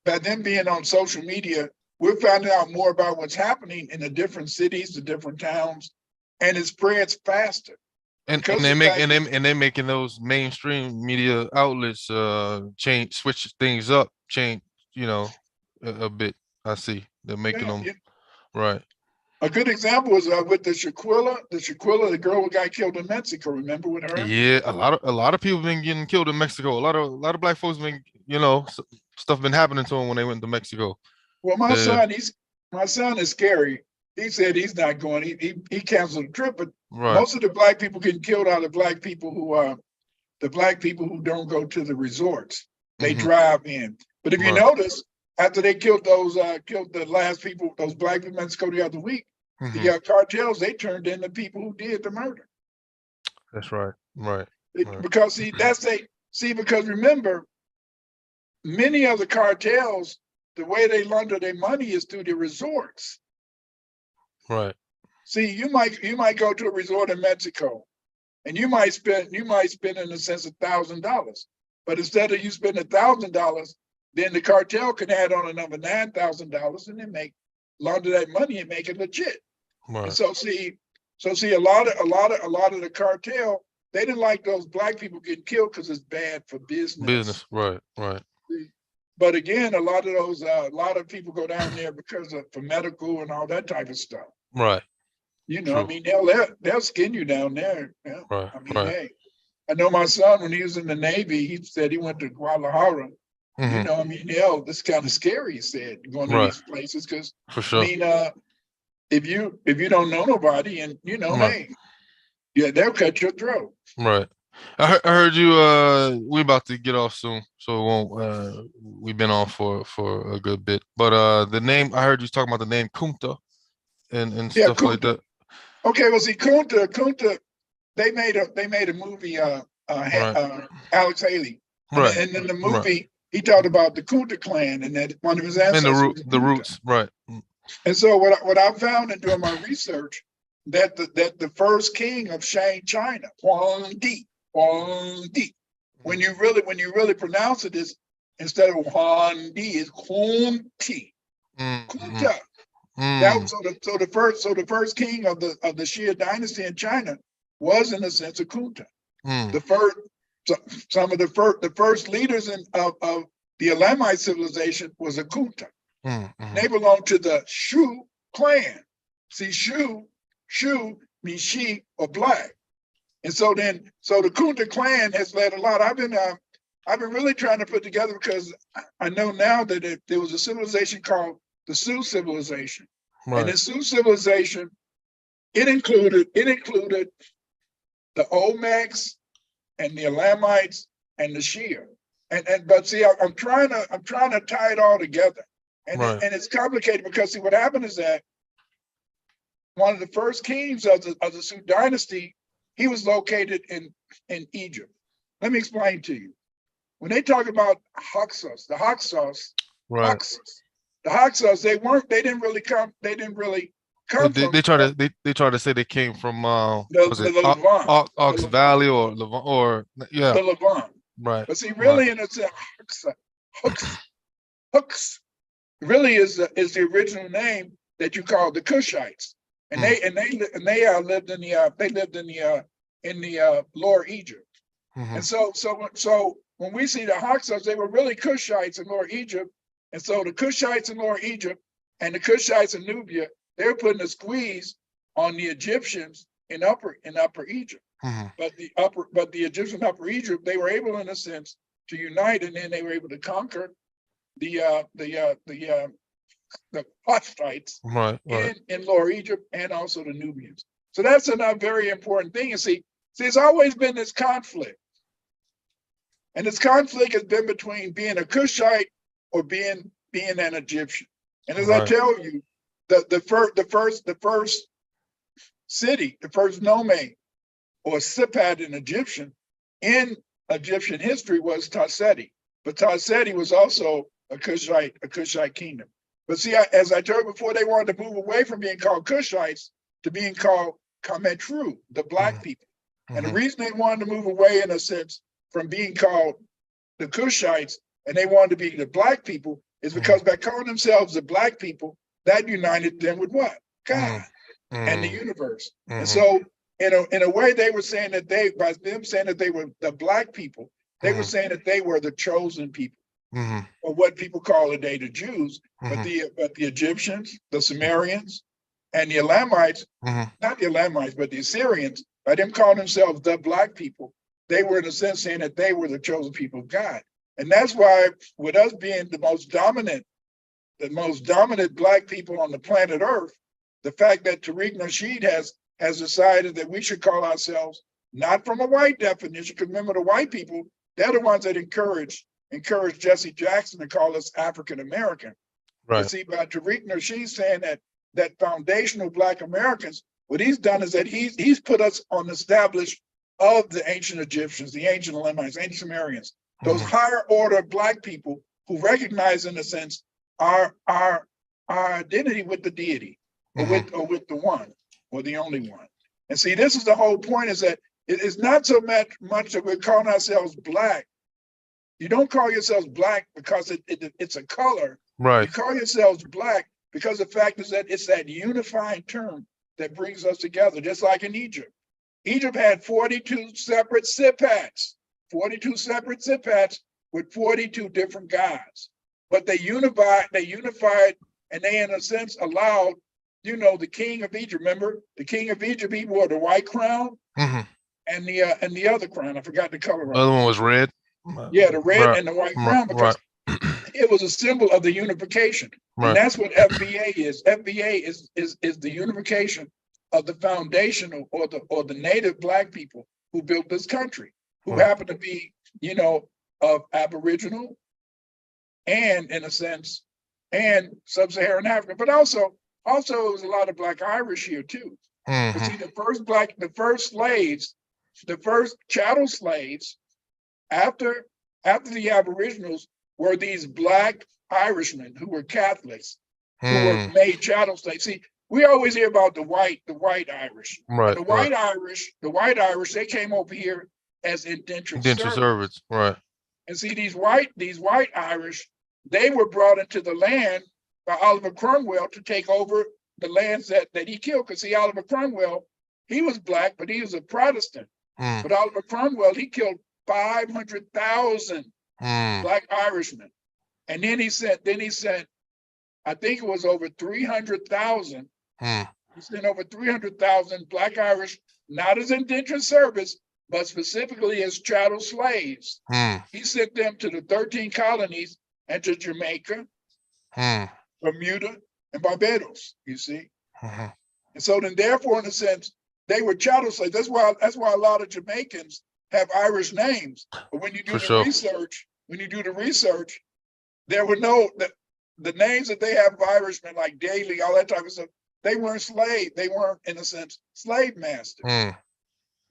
Speaker 2: by them being on social media, we're finding out more about what's happening in the different cities, the different towns, and it spreads faster.
Speaker 1: And they're making those mainstream media outlets switch things up, change, a bit. I see they're making them right.
Speaker 2: A good example is with the Shaquilla, the girl who got killed in Mexico. Remember with her?
Speaker 1: Yeah, a lot of people been getting killed in Mexico. A lot of black folks been, stuff been happening to them when they went to Mexico.
Speaker 2: Well, my son is scary. He said he's not going. He canceled the trip, but most of the black people getting killed are the black people who don't go to the resorts. They drive in. But if you notice, after they killed the last people, those black people in Mexico the other week, the cartels, they turned in the people who did the murder.
Speaker 1: That's right. Right.
Speaker 2: Because because remember, many of the cartels, the way they launder their money is through the resorts.
Speaker 1: Right.
Speaker 2: See, you might go to a resort in Mexico, and you might spend in a sense $1,000, but instead of you spend $1,000, then the cartel can add on another $9,000, and then launder that money and make it legit.
Speaker 1: Right.
Speaker 2: And so see, a lot of the cartel, they didn't like those black people getting killed because it's bad for business.
Speaker 1: Right.
Speaker 2: But again, a lot of people go down there for medical and all that type of stuff.
Speaker 1: Right.
Speaker 2: True. I mean, they'll skin you down there. Yeah.
Speaker 1: Right.
Speaker 2: I mean, hey, I know my son, when he was in the Navy, he said he went to Guadalajara. I mean, this kind of scary, he said, going to these places, because
Speaker 1: for sure.
Speaker 2: I mean, if you don't know nobody, and hey, they'll cut your throat.
Speaker 1: Right. I heard you. We about to get off soon, so it won't. We've been on for a good bit, but the name, I heard you talking about the name Kunta and stuff
Speaker 2: Kunta.
Speaker 1: like that.
Speaker 2: Okay, well, see, Kunta, they made a movie. Alex Haley, and in the movie, he talked about the Kunta clan and that one of his ancestors.
Speaker 1: And the roots, right.
Speaker 2: And so what I found in doing my research, that the first king of Shang China, Huang Di, when you really pronounce it, is instead of Huang Di, it's Kunti. Kunta. So the first king of the Xia dynasty in China was, in a sense, a Kunta. The first leaders of the Elamite civilization was a Kunta. They belonged to the Shu clan. See, Shu means she or black, and so the Kunta clan has led a lot. I've been really trying to put together, because I know now that there was a civilization called the Sioux civilization, and the Sioux civilization, it included the Olmecs and the Elamites and the Shia, but see, I'm trying to tie it all together, and it's complicated, because see, what happened is that one of the first kings of the Sioux dynasty he was located in Egypt. Let me explain to you. When they talk about Hyksos, the Hyksos,
Speaker 1: Right.
Speaker 2: the Hyksos, they didn't really come from
Speaker 1: They try to they try to say they came from was
Speaker 2: the
Speaker 1: it
Speaker 2: Levant,
Speaker 1: Ox Valley or Levant or yeah,
Speaker 2: the Levant.
Speaker 1: right,
Speaker 2: But see,
Speaker 1: right.
Speaker 2: really, in a sense, Hooks really is the original name that you call the Cushites, and they lived in the Lower Egypt. And so when we see the Hyksos, they were really Cushites in Lower Egypt. And so the Cushites in Lower Egypt and the Cushites in Nubia, they were putting a squeeze on the Egyptians in Upper Egypt. But the Egyptian Upper Egypt, they were able, in a sense, to unite, and then they were able to conquer the Huthites
Speaker 1: Right, right.
Speaker 2: in Lower Egypt and also the Nubians. So that's another very important thing. And see, there's always been this conflict. And this conflict has been between being a Cushite or being an Egyptian. And as I
Speaker 1: Right.
Speaker 2: tell you, the first city, the first nome or Sipat in Egyptian history was Tarseti. But Tarseti was also a Cushite kingdom. But see, as I told you before, they wanted to move away from being called Cushites to being called Kametru, the black people. And the reason they wanted to move away, in a sense, from being called the Cushites and they wanted to be the black people is because by calling themselves the black people, that united them with what? God and the universe. And so in a way, they were saying that by them saying that they were the black people, they were saying that they were the chosen people, or what people call today the Jews. But the Egyptians, the Sumerians, and the Elamites, not the Elamites, but the Assyrians, by them calling themselves the black people, they were in a sense saying that they were the chosen people of God. And that's why, with us being the most dominant black people on the planet Earth, the fact that Tariq Nasheed has decided that we should call ourselves not from a white definition, because remember the white people, they're the ones that encouraged Jesse Jackson to call us African American. Right. But see, by Tariq Nasheed saying that foundational black Americans, what he's done is that he's put us on the established of the ancient Egyptians, the ancient Elamites, ancient Sumerians, those higher order black people who recognize, in a sense, our identity with the deity, or with the one, or the only one. And see, this is the whole point, is that it is not so much that we're calling ourselves black. You don't call yourselves black because it's a color. Right. You call yourselves black because the fact is that it's that unifying term that brings us together, just like in Egypt. Egypt had 42 separate Sipats, with 42 different gods. But they unified, and they, in a sense, allowed, the king of Egypt. Remember, the king of Egypt, he wore the white crown and the other crown. I forgot the color.
Speaker 1: The other one was red.
Speaker 2: Yeah, the red and the white crown, because it was a symbol of the unification. And that's what FBA is. FBA is the unification of the foundational or the native black people who built this country, who happen to be, of Aboriginal and, in a sense, and sub-Saharan Africa, but also it was a lot of black Irish here too. But see, the first chattel slaves after the Aboriginals were these black Irishmen who were Catholics, who were made chattel slaves. See, we always hear about the white Irish. Right. The white Irish, they came over here as indentured servants.
Speaker 1: Right.
Speaker 2: And see, these white Irish, they were brought into the land by Oliver Cromwell to take over the lands that he killed. Because see, Oliver Cromwell, he was black, but he was a Protestant. But Oliver Cromwell, he killed 500,000 black Irishmen. And then he sent, I think it was over 300,000. He sent over 300,000 black Irish, not as indentured service, but specifically as chattel slaves. He sent them to the 13 colonies and to Jamaica, Bermuda, and Barbados, you see. And so then therefore, in a sense, they were chattel slaves. That's why a lot of Jamaicans have Irish names. But when you do the research, there were the names that they have of Irishmen, like Daly, all that type of stuff, they weren't slave. They weren't, in a sense, slave masters.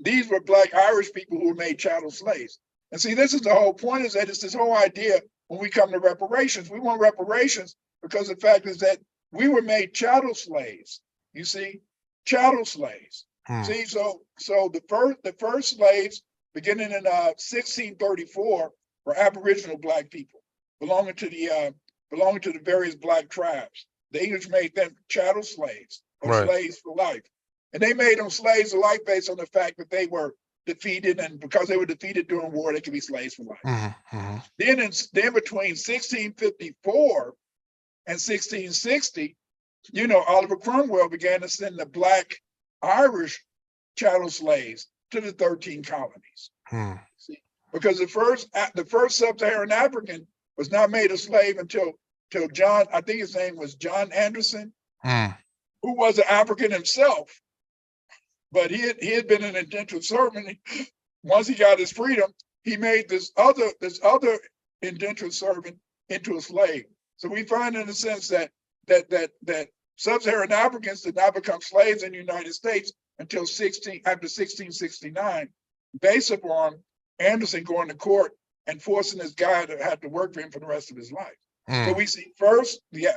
Speaker 2: these were Black Irish people who were made chattel slaves. And see, this is the whole point, is that it's this whole idea when we come to reparations. We want reparations because the fact is that we were made chattel slaves. You see, chattel slaves. See, so the first slaves beginning in 1634 were Aboriginal Black people belonging to the various Black tribes. The English made them chattel slaves, or slaves for life. And they made them slaves for life based on the fact that they were defeated, and because they were defeated during war, they could be slaves for life. Then between 1654 and 1660, Oliver Cromwell began to send the Black Irish chattel slaves to the 13 colonies. See? Because the first sub-Saharan African was not made a slave until John, I think his name was John Anderson, who was an African himself, but he had been an indentured servant. Once he got his freedom, he made this other indentured servant into a slave. So we find, in a sense, that sub-Saharan Africans did not become slaves in the United States until after 1669, based upon Anderson going to court and forcing this guy to have to work for him for the rest of his life. So we see first the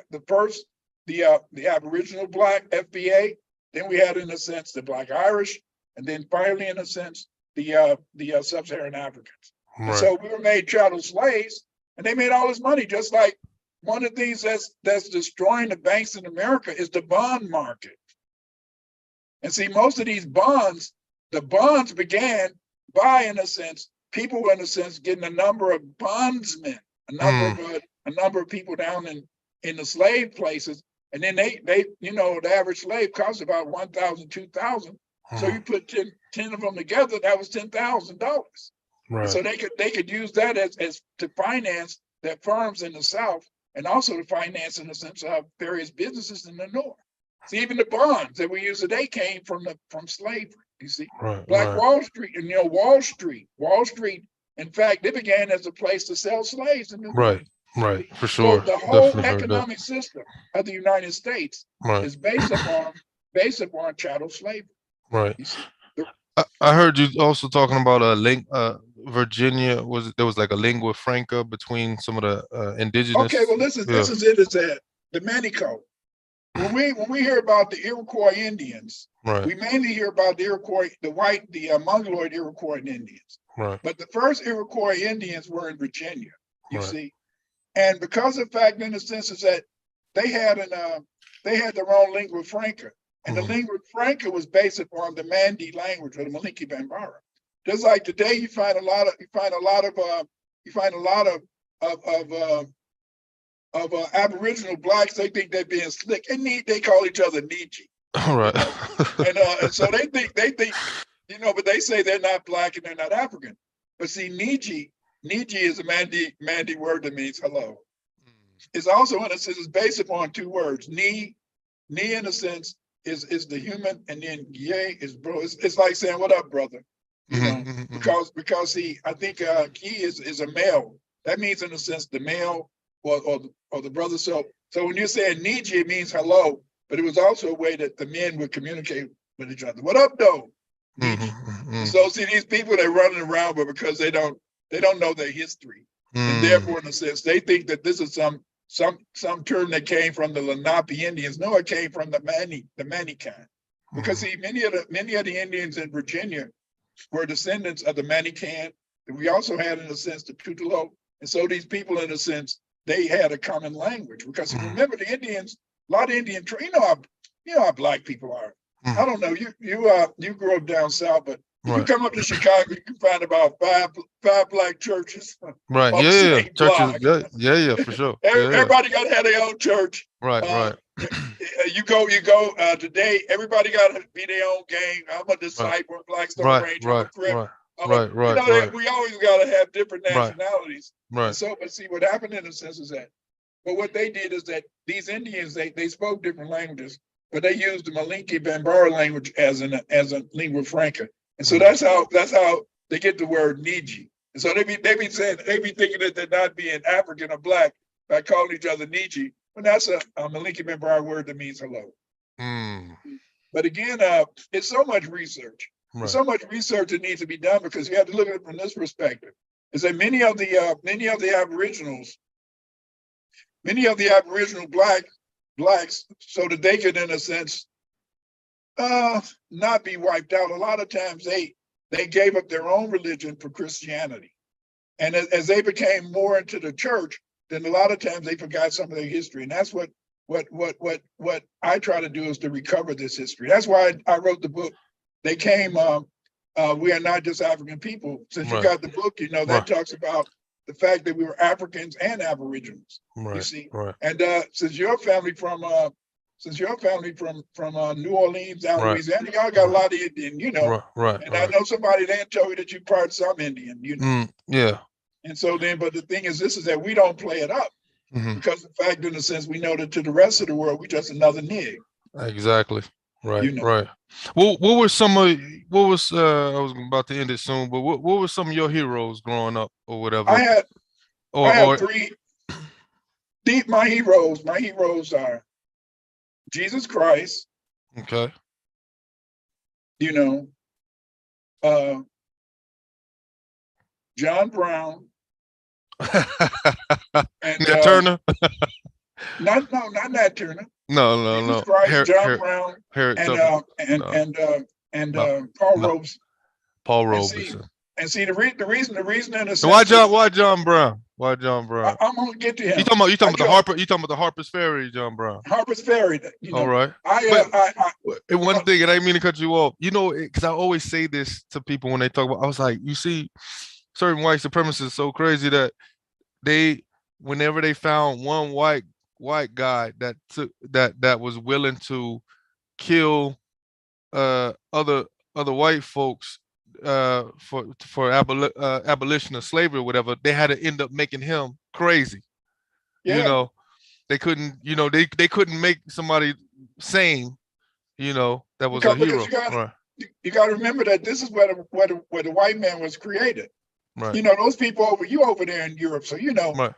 Speaker 2: Aboriginal Black FBA, then we had, in a sense, the Black Irish, and then finally, in a sense, the sub-Saharan Africans. So we were made chattel slaves, and they made all this money. Just like one of the things that's destroying the banks in America is the bond market. And see, most of these bonds, the bonds began by, in a sense, people were, in a sense, getting a number of bondsmen, a number of people down in the slave places. And then they the average slave cost about $1,000, $2,000. So you put 10 of them together, that was $10,000. So they could use that as to finance their firms in the South, and also to finance, in a sense, various businesses in the North. See, even the bonds that we use today came from slavery. You see, Wall Street, and Wall Street. In fact, it began as a place to sell slaves in New York.
Speaker 1: For sure.
Speaker 2: So the whole economic system of the United States is based upon chattel slavery.
Speaker 1: I heard you also talking about Virginia. There was like a lingua franca between some of the indigenous.
Speaker 2: Okay, well, this is it. It's the Manico. When we hear about the Iroquois Indians, we mainly hear about the Iroquois, the Mongoloid Iroquois Indians. But the first Iroquois Indians were in Virginia. You see. And because of the fact, in a sense, is that they had their own lingua franca, and the lingua franca was based upon the Mandi language, or the Malinke Bambara. Just like today, you find a lot of Aboriginal Blacks. They think they're being slick, and they call each other Niji. And so they think, but they say they're not Black and they're not African. But see, Niji is a Mandi word that means hello. It's also, in a sense, it's based upon two words. Ni, in a sense, is the human, and then ye is bro. It's like saying, "What up, brother?" Because see, I think ki is a male. That means, in a sense, the male or the brother. So when you're saying Niji, it means hello, but it was also a way that the men would communicate with each other. What up, though? So see, these people, they're running around, but because they don't know their history, and therefore, in a sense, they think that this is some term that came from the Lenape Indians. No, it came from the Manican, because see, many of the Indians in Virginia were descendants of the Manican. And we also had, in a sense, the Tutelo, and so these people, in a sense, they had a common language. Because remember, the Indians, a lot of Indian, you know how Black people are. I don't know, you grew up down south, but if you come up to Chicago, you can find about five Black churches.
Speaker 1: Churches. Yeah, for sure.
Speaker 2: Everybody got to have their own church. You go today. Everybody got to be their own gang. I'm a disciple of Blackstone Ranger. I'm a Crip. We always got to have different nationalities. So, but see, what happened, in a sense, is that, but what they did is that these Indians, they spoke different languages, but they used the Malinke Bambara language as a lingua franca. And so that's how they get the word Niji. And so they be thinking that they're not being African or Black by calling each other Niji. But that's a Malinke Bambara word that means hello. But again, it's so much research. There's so much research that needs to be done because you have to look at it from this perspective. Is that many of the Aboriginal blacks, so that they could, in a sense, not be wiped out. A lot of times they gave up their own religion for Christianity, and as they became more into the church, then a lot of times they forgot some of their history, and that's what I try to do is to recover this history. That's why I wrote the book. They came. We are not just African people. Since you got the book, that talks about the fact that we were Africans and Aboriginals. You see, and since your family from New Orleans down Louisiana, y'all got a lot of Indian, and I know somebody there told you that you part some Indian,
Speaker 1: Yeah.
Speaker 2: And so then, but the thing is, this is that we don't play it up because the fact, in a sense, we know that to the rest of the world, we just another nig.
Speaker 1: Exactly. Right. Right. What were some of I was about to end it soon, but what were some of your heroes growing up or whatever?
Speaker 2: I had three. My heroes are Jesus Christ.
Speaker 1: Okay.
Speaker 2: John Brown.
Speaker 1: And Nat Turner?
Speaker 2: Not Nat Turner.
Speaker 1: No.
Speaker 2: Jesus Christ, John Brown, and Paul Robeson.
Speaker 1: Paul Robeson.
Speaker 2: And see the reason in a sense.
Speaker 1: Why John Brown? Why John Brown?
Speaker 2: I'm gonna get to him.
Speaker 1: You talking about the Harper's Ferry, John Brown?
Speaker 2: Harper's Ferry.
Speaker 1: All right. One thing, and I didn't mean to cut you off. Because I always say this to people when they talk about. I was like, you see, certain white supremacists so crazy that whenever they found one white guy that was willing to kill other white folks for abolition of slavery or whatever, they had to end up making him crazy.
Speaker 2: Yeah.
Speaker 1: They couldn't they couldn't make somebody sane, that was a hero.
Speaker 2: You got to remember that this is where the white man was created.
Speaker 1: Right.
Speaker 2: Those people over there in Europe, so they do not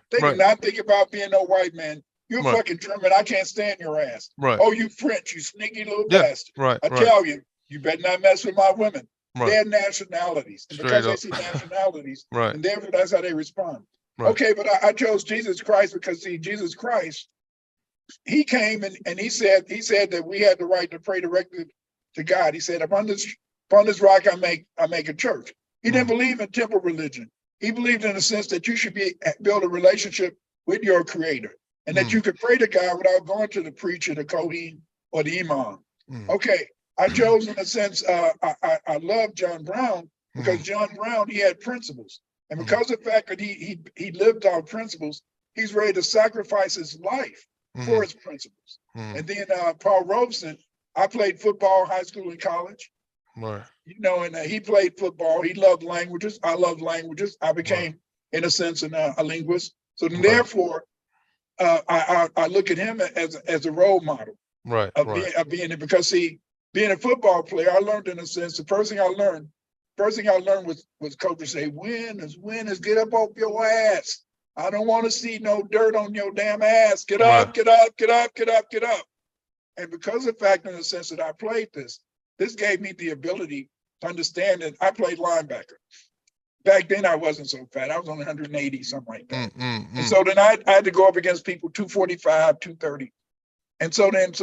Speaker 2: think about being no white man. You're fucking German. I can't stand your ass.
Speaker 1: Right.
Speaker 2: Oh, you French, you sneaky little bastard.
Speaker 1: Right.
Speaker 2: Italian, you better not mess with my women.
Speaker 1: Right.
Speaker 2: Their nationalities. And because they see nationalities, and therefore that's how they respond. Right. Okay, but I chose Jesus Christ because Jesus Christ, he came and he said that we had the right to pray directly to God. He said, upon this rock I make a church. He didn't believe in temple religion. He believed in the sense that you should build a relationship with your creator and that you could pray to God without going to the preacher, the Kohen, or the Imam. Okay, I chose in a sense, I love John Brown because John Brown, he had principles. And because of the fact that he lived out principles, he's ready to sacrifice his life for his principles. And then Paul Robeson, I played football, high school and college.
Speaker 1: Right.
Speaker 2: And he played football. He loved languages. I loved languages. I became, in a sense, a linguist. So then therefore, I look at him as a role model.
Speaker 1: Right.
Speaker 2: Of being it, because being a football player, I learned in a sense. The first thing I learned was coaches say, winners, get up off your ass. I don't want to see no dirt on your damn ass. Get up, get up, get up, get up, get up. And because of the fact, in the sense that I played this gave me the ability to understand that I played linebacker. Back then, I wasn't so fat. I was only 180, something like that. And so then I had to go up against people 245, 230. And so then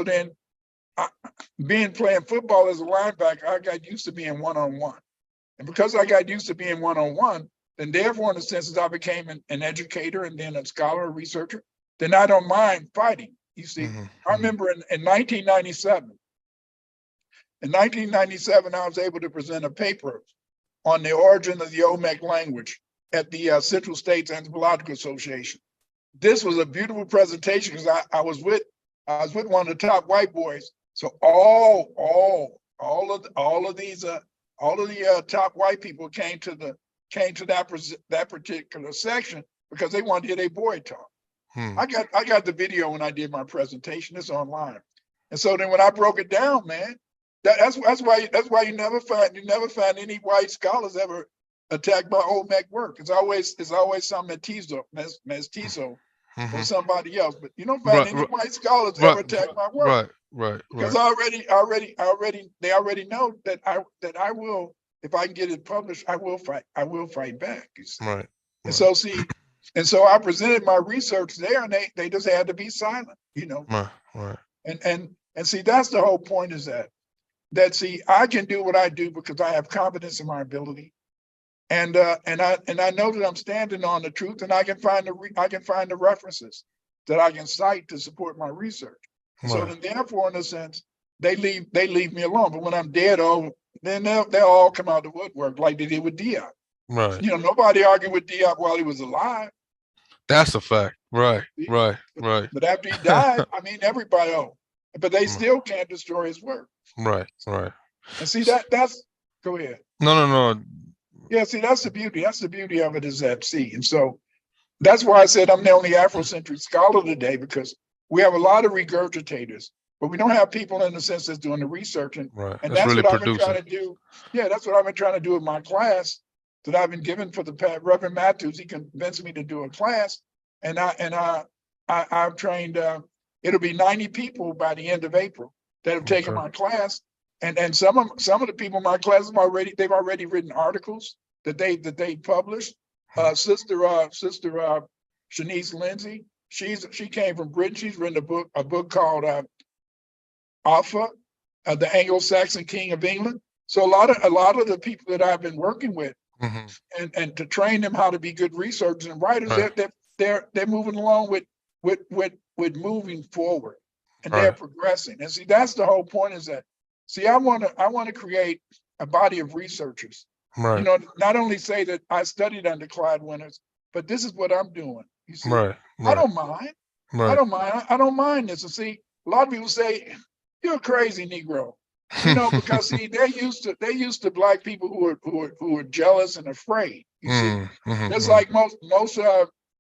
Speaker 2: playing football as a linebacker, I got used to being one-on-one. And because I got used to being one-on-one, then therefore, in a sense, as I became an educator and then a scholar, a researcher, then I don't mind fighting. You see, I remember in 1997, I was able to present a paper on the origin of the Olmec language at the Central States Anthropological Association. This was a beautiful presentation because I was with one of the top white boys. So all of the top white people came to that particular section because they wanted to hear their boy talk. I got the video when I did my presentation. It's online. And so then when I broke it down, man, that's why you never find any white scholars ever attacked by Olmec work. It's always some mestizo or somebody else, but you don't find any white scholars ever attack my work. Because they already know that I will, if I can get it published, I will fight back. You see?
Speaker 1: Right.
Speaker 2: And so I presented my research there, and they just had to be silent, you know.
Speaker 1: Right.
Speaker 2: And see, that's the whole point, is that see, I can do what I do because I have confidence in my ability, and I know that I'm standing on the truth, and I can find the references that I can cite to support my research.
Speaker 1: Right.
Speaker 2: So then, therefore, in a sense, they leave me alone. But when I'm dead, then they'll all come out the woodwork like they did with Diop.
Speaker 1: Right.
Speaker 2: You know, nobody argued with Diop while he was alive.
Speaker 1: That's a fact. Right. Right.
Speaker 2: But after he died, I mean, everybody, but they still can't destroy his work.
Speaker 1: Right.
Speaker 2: And see, that's, go ahead.
Speaker 1: No.
Speaker 2: Yeah, see, that's the beauty. That's the beauty of it, is that, see. And so that's why I said I'm the only Afrocentric scholar today, because we have a lot of regurgitators, but we don't have people in the sense that's doing the research. And that's
Speaker 1: really
Speaker 2: what I've been trying to do. Yeah, that's what I've been trying to do with my class that I've been given for the Reverend Matthews. He convinced me to do a class, and I've trained. It'll be 90 people by the end of April that have taken my class, and some of the people in my class they've already written articles that they published. Sister Shanice Lindsay, she came from Britain. She's written a book called Alpha, the Anglo-Saxon King of England. So a lot of the people that I've been working with, and to train them how to be good researchers and writers, they're moving along with moving forward, and they're progressing. And see, that's the whole point, is that, see, I want to create a body of researchers.
Speaker 1: Right.
Speaker 2: You know, not only say that I studied under Clyde Winters, but this is what I'm doing. You see, I don't mind. I don't mind this. And see, a lot of people say, "You're a crazy Negro," you know, because see, they're used to Black people who are jealous and afraid. You see, it's like most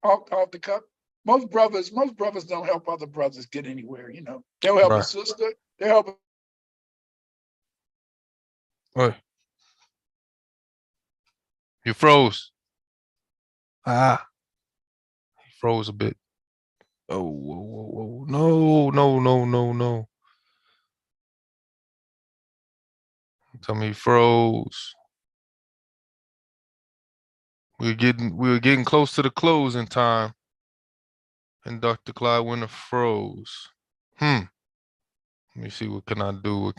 Speaker 2: off the cuff. Most brothers don't help other brothers get anywhere. You know, they'll help a sister. They'll help.
Speaker 1: You froze. He froze a bit. Oh, whoa. No. Tell me he froze. We were getting close to the closing time, and Dr. Clyde Winter froze. Let me see, what can I do?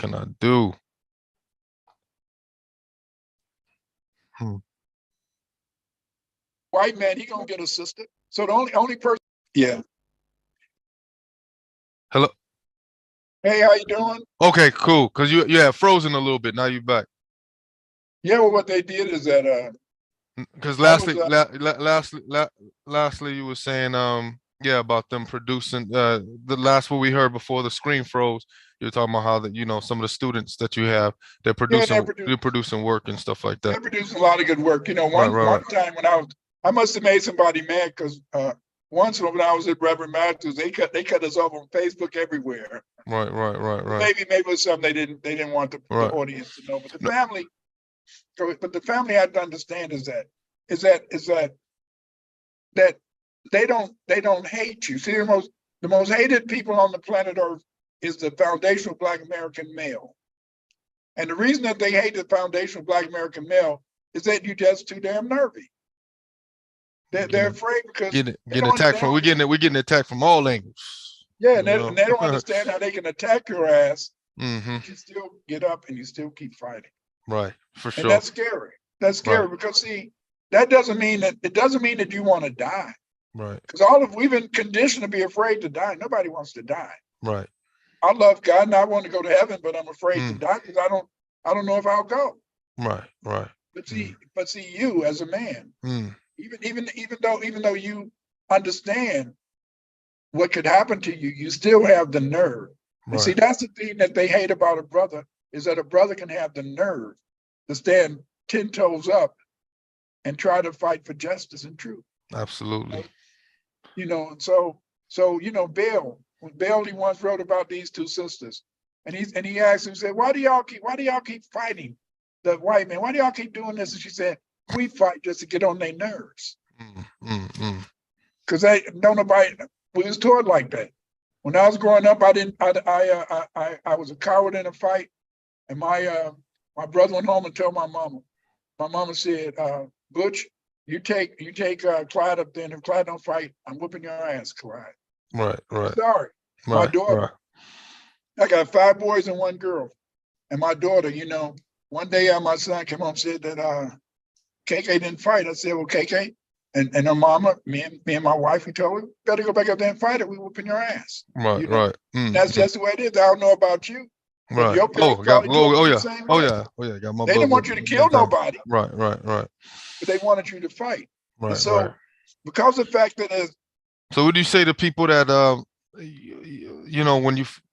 Speaker 2: White man, he gonna get a sister. So the only person. Yeah.
Speaker 1: Hello.
Speaker 2: Hey, how you doing?
Speaker 1: Okay, cool. Cause you have frozen a little bit. Now you back.
Speaker 2: Yeah. Well, what they did is that.
Speaker 1: Because lastly, you were saying about them producing the last what we heard before the screen froze. You're talking about how that, you know, some of the students that you have, they're producing work and stuff like that.
Speaker 2: They're producing a lot of good work. You know, one time when I must have made somebody mad, because once when I was at Reverend Matthews, they cut us off on Facebook everywhere.
Speaker 1: Right.
Speaker 2: Maybe it was something they didn't want the audience to know, but the family had to understand is that they don't hate you. See, the most hated people on the planet Earth is the foundational Black American male. And the reason that they hate the foundational Black American male is that you're just too damn nervy. They're afraid because
Speaker 1: we're getting attacked from all angles.
Speaker 2: Yeah, and they don't understand how they can attack your ass. You still get up and you still keep fighting.
Speaker 1: Right, for sure.
Speaker 2: And that's scary. That's scary because see, that doesn't mean that you want to die.
Speaker 1: Right.
Speaker 2: Because we've been conditioned to be afraid to die. Nobody wants to die.
Speaker 1: Right.
Speaker 2: I love God and I want to go to heaven, but I'm afraid to die because I don't know if I'll go.
Speaker 1: Right.
Speaker 2: But see, you as a man, even though you understand what could happen to you, you still have the nerve. Right. And see, that's the thing that they hate about a brother, is that a brother can have the nerve to stand 10 toes up and try to fight for justice and truth.
Speaker 1: Absolutely.
Speaker 2: You know, and so you know, when Bill, he once wrote about these two sisters, and he asked him, he said, why do y'all keep fighting the white man? Why do y'all keep doing this? And she said, we fight just to get on their nerves. Because we was taught like that. When I was growing up, I was a coward in a fight, and my brother went home and told my mama. My mama said, Butch, you take Clyde up there, and if Clyde don't fight, I'm whooping your ass, Clyde.
Speaker 1: Right.
Speaker 2: Sorry. My daughter, I got 5 boys and 1 girl. And my daughter, one day my son came home and said that KK didn't fight. I said, well, KK, and her mama, me and my wife, we told her, better go back up there and fight it. We whooping your ass.
Speaker 1: Right.
Speaker 2: That's just the way it is. I don't know about you. But
Speaker 1: Right.
Speaker 2: your parents probably told you the same way.
Speaker 1: Got my
Speaker 2: they didn't want you to kill nobody.
Speaker 1: Right.
Speaker 2: But they wanted you to fight.
Speaker 1: Right.
Speaker 2: And so because of the fact that
Speaker 1: so what do you say to people that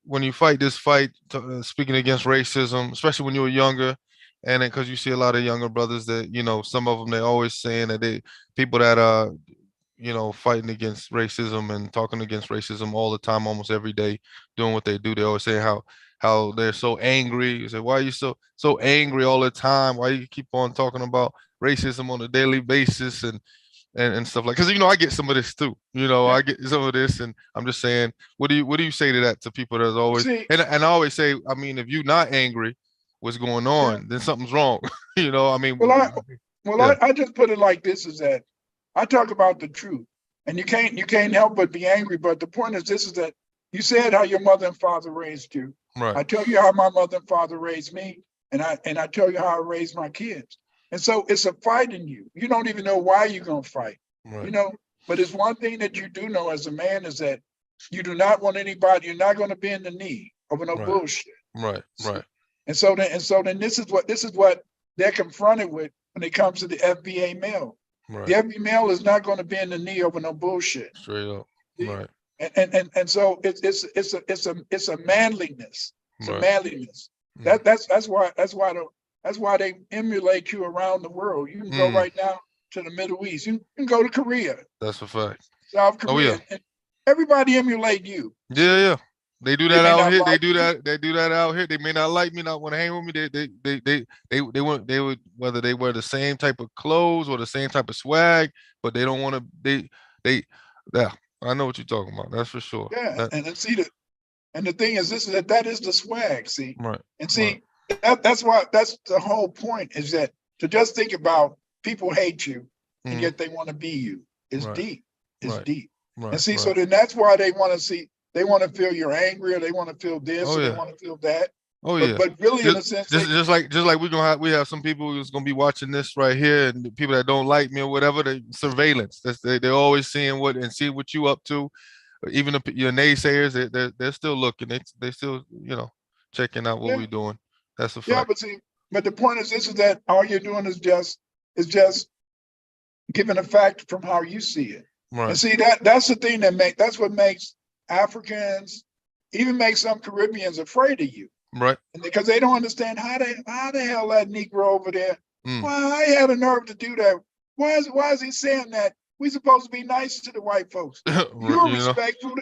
Speaker 1: when you fight this fight, speaking against racism, especially when you were younger, and then because you see a lot of younger brothers that some of them, they're always saying that people that fighting against racism and talking against racism all the time, almost every day, doing what they do, they always say how they're so angry. You say, why are you so angry all the time? Why you keep on talking about racism on a daily basis and stuff like, because I get some of this too. I get some of this, and I'm just saying, what do you say to that, to people that's always and I always say, I mean, if you're not angry, what's going on, then something's wrong. I mean,
Speaker 2: I just put it like this, is that I talk about the truth, and you can't help but be angry. But the point is this, is that you said how your mother and father raised you.
Speaker 1: Right.
Speaker 2: I tell you how my mother and father raised me, and I tell you how I raised my kids. And so it's a fight in you. You don't even know why you're gonna fight.
Speaker 1: Right.
Speaker 2: But it's one thing that you do know as a man, is that you do not want anybody, you're not gonna bend the knee over no bullshit.
Speaker 1: Right.
Speaker 2: And so then this is what they're confronted with when it comes to the FBA male.
Speaker 1: Right.
Speaker 2: The FBA male is not going to bend the knee over no bullshit.
Speaker 1: Straight up. Right.
Speaker 2: And so it's a manliness. It's a manliness.
Speaker 1: Mm.
Speaker 2: That's why they emulate you around the world. You can go right now to the Middle East. You can go to Korea.
Speaker 1: That's a fact.
Speaker 2: South Korea. And everybody emulate you.
Speaker 1: Yeah. They do that out here. They do that out here. They may not like me, not want to hang with me. They would, whether they wear the same type of clothes or the same type of swag, but they don't want to. Yeah, I know what you're talking about. That's for sure.
Speaker 2: Yeah, and the thing is, that is the swag. See,
Speaker 1: right.
Speaker 2: And see, that's the whole point, is that to just think about people hate you, and yet they want to be you. It's deep. It's deep.
Speaker 1: Right.
Speaker 2: And see, so then that's why they want to see. They want to feel you're angry, or they want to feel this, or they want to feel that. But really, in a sense,
Speaker 1: just like we have some people who's gonna be watching this right here, and the people that don't like me or whatever, they surveillance. They're always seeing what you up to. Even your naysayers, they're still looking. They still checking out what we're doing. That's a fact.
Speaker 2: Yeah, but the point is this, is that all you're doing is just giving a fact from how you see it.
Speaker 1: Right.
Speaker 2: And see, that's the thing that's what makes Africans, even make some Caribbeans, afraid of you.
Speaker 1: Right.
Speaker 2: And because they don't understand how the hell that Negro over there, why he had a nerve to do that? Why is he saying that? We supposed to be nice to the white folks.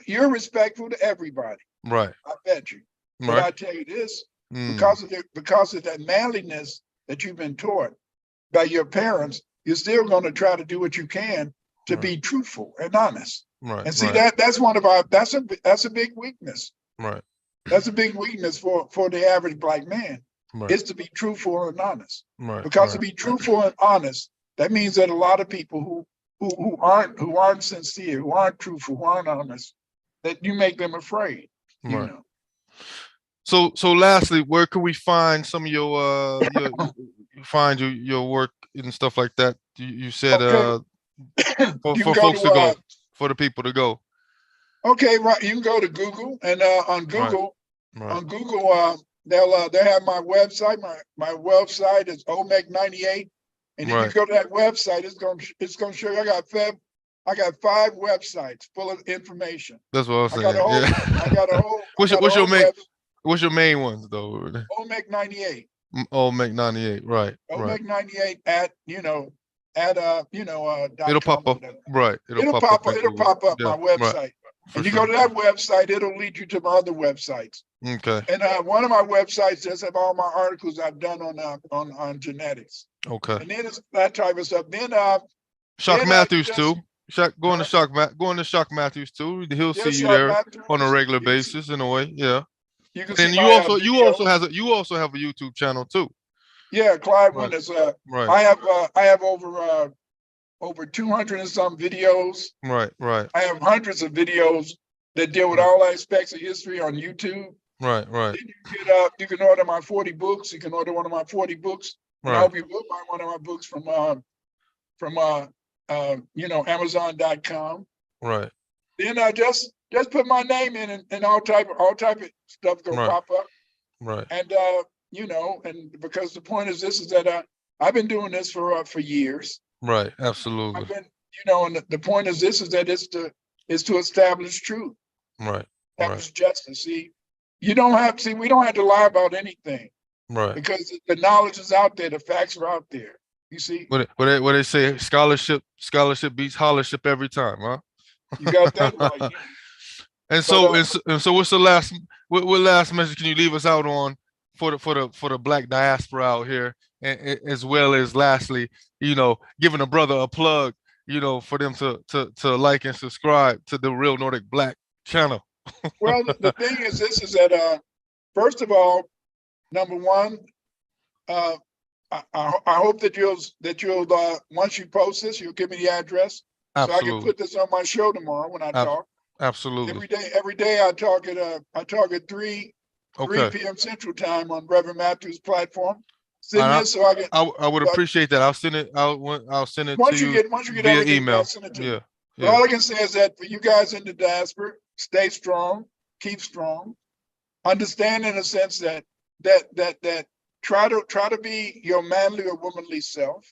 Speaker 2: You're respectful to everybody.
Speaker 1: Right.
Speaker 2: I bet you. But I tell you this, because of that manliness that you've been taught by your parents, you're still going to try to do what you can to be truthful and honest.
Speaker 1: Right.
Speaker 2: And see, that's a big weakness.
Speaker 1: Right.
Speaker 2: That's a big weakness for the average black man, is to be truthful and honest.
Speaker 1: Right.
Speaker 2: Because to be truthful and honest, that means that a lot of people who aren't sincere, who aren't truthful, who aren't honest, that you make them afraid.
Speaker 1: Right. So lastly, where can we find some of your your work and stuff like that? You said for folks to go, for the people to go.
Speaker 2: Okay, right. You can go to Google, and on Google, they'll have my website. My website is OMEC98, and if you go to that website, it's gonna show you. I got 5 websites full of information.
Speaker 1: That's what I'm saying.
Speaker 2: I got a whole.
Speaker 1: What's your main ones though?
Speaker 2: OMEC98.
Speaker 1: OMEC98, right.
Speaker 2: OMEC98 at
Speaker 1: it'll pop up. Right.
Speaker 2: It'll pop up my website. Right. And you go to that website, it'll lead you to my other websites.
Speaker 1: Okay.
Speaker 2: And one of my websites does have all my articles I've done on genetics.
Speaker 1: Okay.
Speaker 2: And then it's that type of stuff. Then
Speaker 1: Shock Matthews too. Go into Shock Matthews too. He'll see
Speaker 2: Yes,
Speaker 1: you there on a
Speaker 2: Matthews.
Speaker 1: regular basis in a way. Yeah.
Speaker 2: You can see
Speaker 1: And
Speaker 2: my
Speaker 1: you
Speaker 2: video.
Speaker 1: also have a YouTube channel too.
Speaker 2: Yeah, Clyde
Speaker 1: Right.
Speaker 2: Winters.
Speaker 1: Right.
Speaker 2: I have over 200 and some videos.
Speaker 1: Right.
Speaker 2: I have hundreds of videos that deal with all aspects of history on YouTube.
Speaker 1: Right.
Speaker 2: Then you can order my 40 books. You can order one of my 40 books. And I hope you will buy one of my books from Amazon.com.
Speaker 1: Right.
Speaker 2: Then just put my name in and all type of stuff gonna pop up.
Speaker 1: Right.
Speaker 2: And and because the point is this is that I've been doing this for years.
Speaker 1: Right. Absolutely.
Speaker 2: I've been, and the point is this is that it's to establish truth.
Speaker 1: Right.
Speaker 2: Establish justice. See, we don't have to lie about anything.
Speaker 1: Right.
Speaker 2: Because the knowledge is out there, the facts are out there. You see?
Speaker 1: What they say, scholarship beats hollership every time, huh?
Speaker 2: You got that right.
Speaker 1: And so what's the last message can you leave us out on for the Black diaspora out here, and as well as lastly, giving a brother a plug, for them to like and subscribe to the Real Nordic Black channel.
Speaker 2: Well, the thing is this is that first of all, number one, I hope that you'll once you post this, you'll give me the address.
Speaker 1: Absolutely.
Speaker 2: So I can put this on my show tomorrow when I talk.
Speaker 1: Absolutely.
Speaker 2: Every day I talk at 3 p.m. Central Time on Reverend Matthews' platform.
Speaker 1: I would appreciate that. I'll send it. I'll send it
Speaker 2: once
Speaker 1: to
Speaker 2: you
Speaker 1: you
Speaker 2: get
Speaker 1: via
Speaker 2: everything,
Speaker 1: email.
Speaker 2: I'll send it to you.
Speaker 1: Yeah.
Speaker 2: All I can say is that for you guys in the diaspora, stay strong, keep strong, understand in a sense that try to be your manly or womanly self,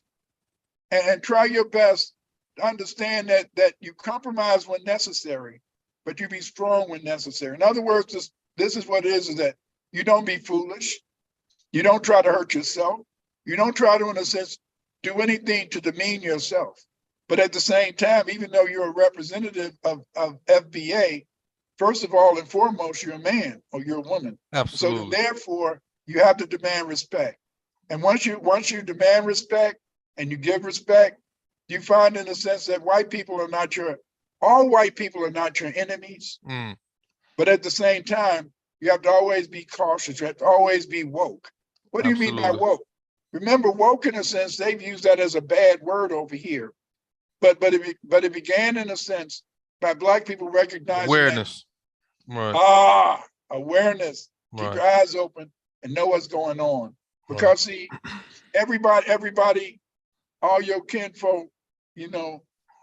Speaker 2: and try your best to understand that you compromise when necessary, but you be strong when necessary. In other words, this is what it is that you don't be foolish. You don't try to hurt yourself. You don't try to, in a sense, do anything to demean yourself. But at the same time, even though you're a representative of FBA, first of all and foremost, you're a man or you're a woman.
Speaker 1: Absolutely.
Speaker 2: So therefore, you have to demand respect. And once you demand respect and you give respect, you find in a sense that all white people are not your enemies. But at the same time, you have to always be cautious. You have to always be woke. What do you mean by woke? Remember, woke in a sense, they've used that as a bad word over here. But it began in a sense by Black people recognizing
Speaker 1: awareness. Right.
Speaker 2: Awareness. Keep your eyes open and know what's going on. Because see, everybody, all your kinfolk,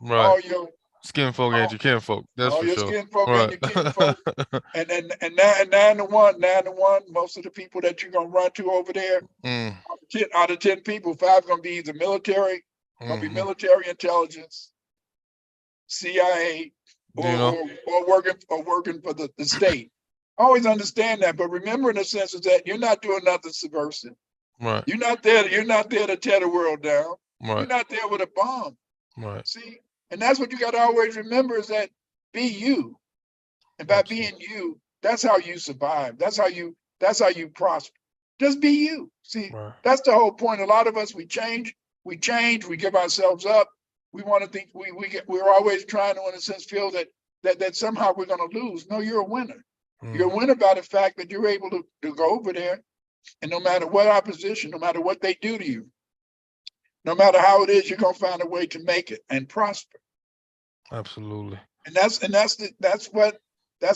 Speaker 2: all your
Speaker 1: skinfolk and your kinfolk. That's for sure.
Speaker 2: Skinfolk and your kinfolk. and 9 to 1, most of the people that you're gonna run to over there, out of 10 people, 5 gonna be either military, gonna be military intelligence, CIA, or working for the state. Always understand that, but remember in a sense is that you're not doing nothing subversive.
Speaker 1: Right.
Speaker 2: You're not there to tear the world down.
Speaker 1: Right.
Speaker 2: You're not there with a bomb.
Speaker 1: Right.
Speaker 2: See, and that's what you got to always remember is that be you, and by being you, that's how you survive. That's how you prosper. Just be you. See, that's the whole point. A lot of us we change, we give ourselves up. We want to think we're always trying to, in a sense, feel that somehow we're going to lose. No, you're a winner. You're a winner by the fact that you're able to go over there, and no matter what opposition, no matter what they do to you, no matter how it is, you're gonna find a way to make it and prosper.
Speaker 1: Absolutely.
Speaker 2: And that's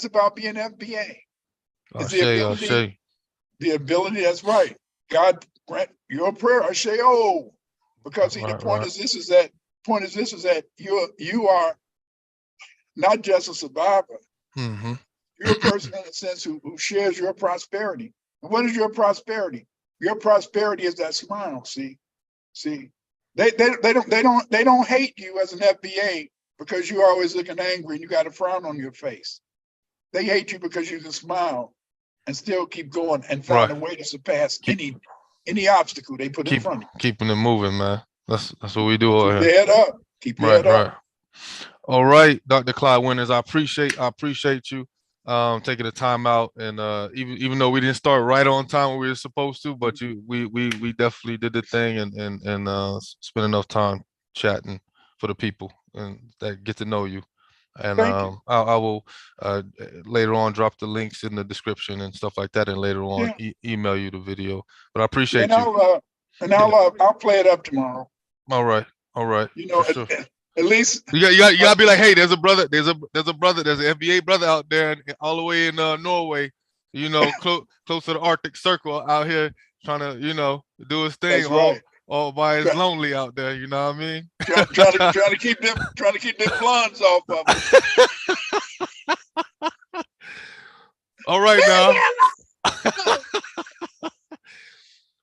Speaker 2: about being FBA. It's the ability. That's right. God grant your prayer. I say, because the point is this is that you are not just a survivor. You're a person in a sense who shares your prosperity. And what is your prosperity? Your prosperity is that smile. See, they don't hate you as an FBA because you're always looking angry and you got a frown on your face. They hate you because you can smile and still keep going and find a way to surpass any obstacle they put in front of you.
Speaker 1: Keeping it moving, man. That's what we do over here.
Speaker 2: Keep your head up. Keep your head up.
Speaker 1: All right, Dr. Clyde Winters, I appreciate you taking the time out, and even though we didn't start right on time when we were supposed to, but we definitely did the thing and spent enough time chatting for the people. and that get to know you. And
Speaker 2: Thank you.
Speaker 1: I will later on drop the links in the description and stuff like that, and later on
Speaker 2: Yeah.
Speaker 1: email you the video. But I
Speaker 2: Yeah, and
Speaker 1: appreciate you.
Speaker 2: I'll play it up tomorrow.
Speaker 1: All right,
Speaker 2: You
Speaker 1: for
Speaker 2: know,
Speaker 1: sure.
Speaker 2: at least
Speaker 1: You gotta be like, hey, there's a brother, there's an NBA brother out there, all the way in Norway, close to the Arctic Circle out here, trying to do his thing,
Speaker 2: that's right.
Speaker 1: all by his
Speaker 2: Try,
Speaker 1: lonely out there. You know what I mean?
Speaker 2: trying to keep them blondes off of them.
Speaker 1: All right now.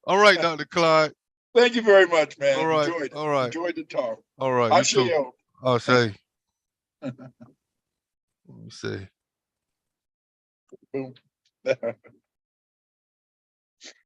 Speaker 1: All right, Dr. Clyde.
Speaker 2: Thank you very much, man.
Speaker 1: All right.
Speaker 2: Enjoyed it.
Speaker 1: All right.
Speaker 2: Enjoyed the talk.
Speaker 1: All right.
Speaker 2: I
Speaker 1: You too. I'll say. Let me see.
Speaker 2: Boom.